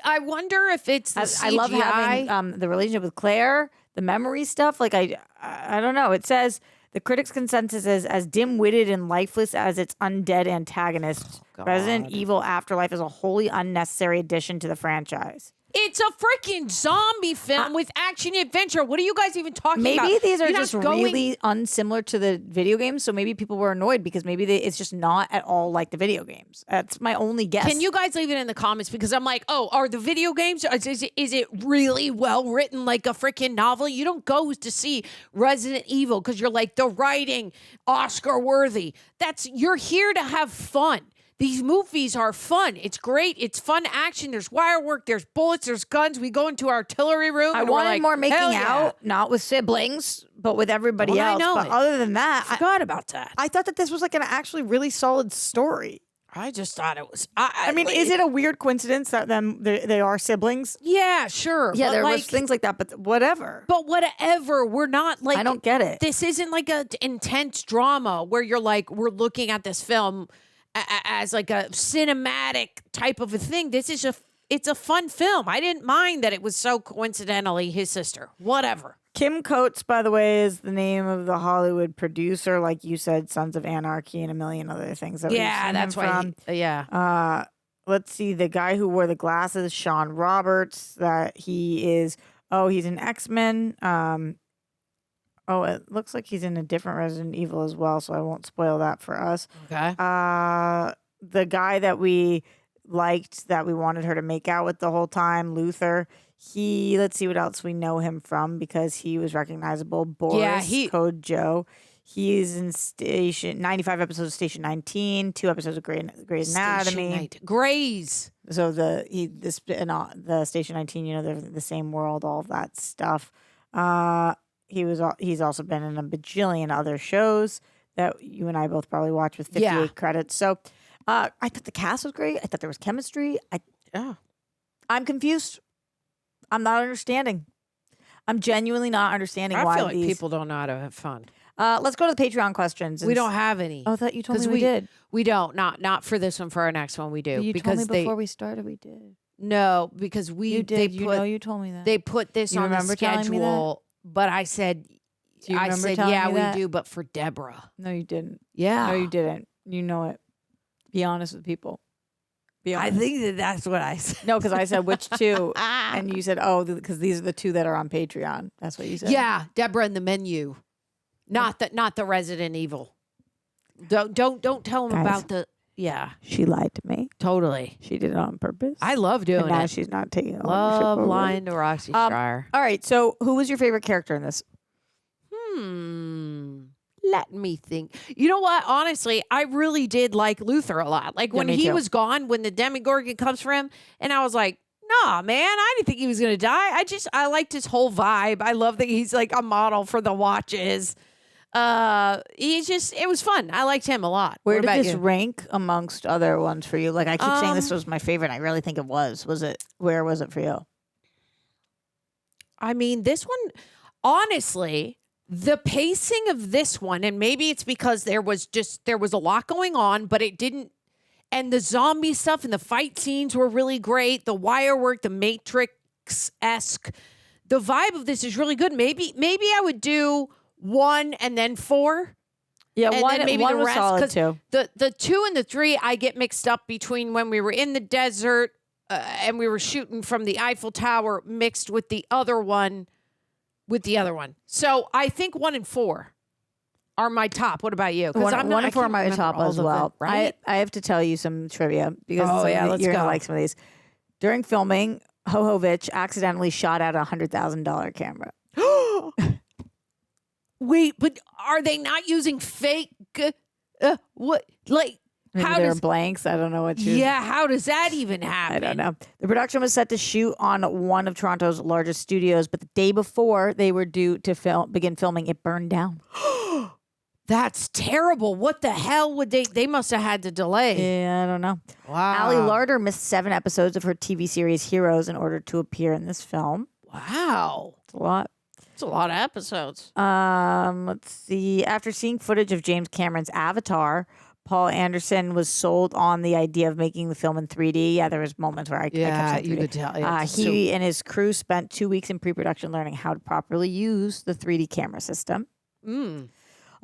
I wonder if it's the CGI. I love having the relationship with Claire, the memory stuff. Like I don't know. It says the critics' consensus is as dim-witted and lifeless as its undead antagonist. Resident Evil Afterlife is a wholly unnecessary addition to the franchise. It's a freaking zombie film with action adventure. What are you guys even talking about? Maybe these are just really unsimilar to the video games, so maybe people were annoyed because maybe it's just not at all like the video games. That's my only guess. Can you guys leave it in the comments? Because I'm like, are the video games, is it really well written like a freaking novel? You don't go to see Resident Evil because you're like, the writing, Oscar worthy. You're here to have fun. These movies are fun. It's great. It's fun action. There's wire work. There's bullets. There's guns. We go into artillery room. I wanted more making out, not with siblings, but with everybody else. I know but other than that, I forgot about that. I thought that this was like an actually really solid story. I just thought it was. I mean, is it a weird coincidence that they are siblings? Yeah, sure. Yeah, but there like, was things like that, but whatever. But whatever. We're not like. I don't get it. This isn't like a intense drama where you're like, we're looking at this film as like a cinematic type of a thing. It's a fun film. I didn't mind that it was so coincidentally his sister. Whatever. Kim Coates, by the way, is the name of the Hollywood producer, like you said, Sons of Anarchy and a million other things. That That's why. Let's see. The guy who wore the glasses, Sean Roberts, that he is. Oh, he's an X-Men. It looks like he's in a different Resident Evil as well, so I won't spoil that for us. Okay. The guy that we liked, that we wanted her to make out with the whole time, Luther. Let's see what else we know him from because he was recognizable. Boris, Code Joe. He's in 95 episodes of Station 19, 2 episodes of Grey's Anatomy. Grey's. So the Station 19, they're the same world, all of that stuff. He's also been in a bajillion other shows that you and I both probably watched with 58 credits. So I thought the cast was great. I thought there was chemistry. I'm confused. I'm not understanding. I'm genuinely not understanding why I feel like people don't know how to have fun. Let's go to the Patreon questions. We don't have any. Oh, I thought you told me we did. We don't. Not for this one. For our next one, we do. You because told me before we started we did. No, because you did. You told me that. They put this on the schedule, but I said, we do, but for Deborah. No, you didn't. Yeah. No, you didn't. You know it. Be honest with people. I think that's what I said. No, because I said which two, and you said, because these are the two that are on Patreon. That's what you said. Yeah, Deborah and the menu, not the Resident Evil. Don't tell them about the. Yeah, she lied to me. Totally, she did it on purpose. I love doing and now it. She's not taking ownership. Love lying to Roxy Striar. All right, so who was your favorite character in this? Let me think. You know what? Honestly, I really did like Luther a lot. Like when he was gone, when the Demogorgon comes for him, and I was like, nah, man, I didn't think he was going to die. I liked his whole vibe. I love that he's like a model for the watches. It was fun. I liked him a lot. Where did this rank amongst other ones for you? Like I keep saying this was my favorite. I really think it was. Where was it for you? I mean, this one, honestly, the pacing of this one, and maybe it's because there was a lot going on, but it didn't, and the zombie stuff and the fight scenes were really great. The wire work, the Matrix-esque, the vibe of this is really good. Maybe I would do 1 and then 4. Yeah, and one, then maybe one the was rest, solid too. The 2 and the 3 I get mixed up between when we were in the desert and we were shooting from the Eiffel Tower mixed with the other one. So I think 1 and 4 are my top. What about you? Because 1 and 4 are my top as well. Right? I have to tell you some trivia because you're gonna like some of these. During filming, Jovovich accidentally shot out a $100,000 camera. Wait, but are they not using fake? What like? Maybe how they're blanks. I don't know what you. Yeah, how does that even happen? I don't know. The production was set to shoot on one of Toronto's largest studios, but the day before they were due to begin filming, it burned down. That's terrible. What the hell would they must have had to delay. Yeah, I don't know. Wow. Ali Larder missed 7 episodes of her TV series Heroes in order to appear in this film. Wow. It's a lot. It's a lot of episodes. Let's see. After seeing footage of James Cameron's Avatar, Paul Anderson was sold on the idea of making the film in 3D. Yeah, there was moments where I kept saying 3D. You could tell. Yeah, he and his crew spent 2 weeks in pre-production learning how to properly use the 3D camera system.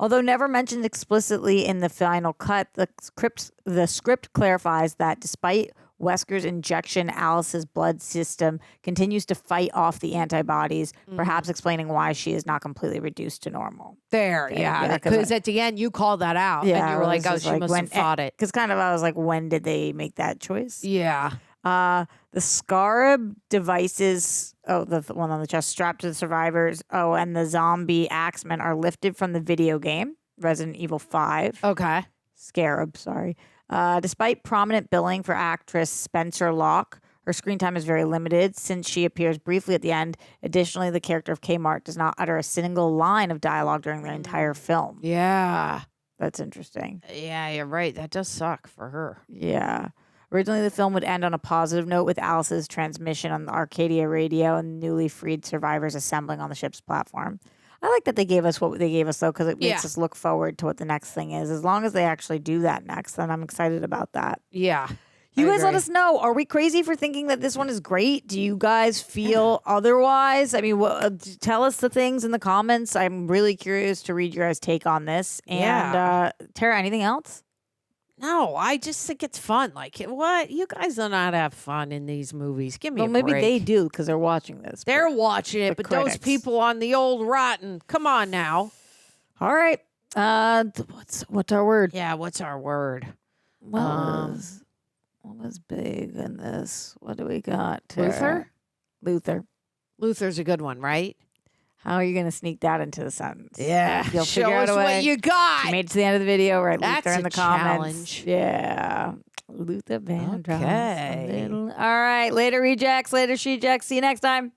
Although never mentioned explicitly in the final cut, the script clarifies that despite Wesker's injection, Alice's blood system continues to fight off the antibodies, perhaps explaining why she is not completely reduced to normal. Because at the end you called that out, and you were like, "Oh, she must have fought it." Because I was like, when did they make that choice? Yeah. The Scarab devices, the one on the chest, strapped to the survivors, and the zombie Axeman are lifted from the video game, Resident Evil 5. Okay. Scarab, sorry. Despite prominent billing for actress Spencer Locke, her screen time is very limited since she appears briefly at the end. Additionally, the character of Kmart does not utter a single line of dialogue during the entire film. Yeah. That's interesting. Yeah, you're right. That does suck for her. Yeah. Originally, the film would end on a positive note with Alice's transmission on the Arcadia radio and newly freed survivors assembling on the ship's platform. I like that they gave us what they gave us, though, because it makes us look forward to what the next thing is. As long as they actually do that next, then I'm excited about that. Yeah. You guys let us know. Are we crazy for thinking that this one is great? Do you guys feel otherwise? I mean, tell us the things in the comments. I'm really curious to read your guys' take on this. And Tara, anything else? No, I just think it's fun. Like, what? You guys do not have fun in these movies. Give me a maybe break. they do because they're watching this. They're watching it, but those people on the old rotten. Come on now. All right. What's our word? Yeah, what's our word? What was big in this? What do we got? Luther? Luther's a good one, right? How are you going to sneak that into the sentence? Yeah. You'll Show figure out us a way. what you got. You made it to the end of the video. Write Luther in the comments. Challenge. Yeah. Luther Vandross. Okay. All right. Later, rejects. Later, she-jecks. See you next time.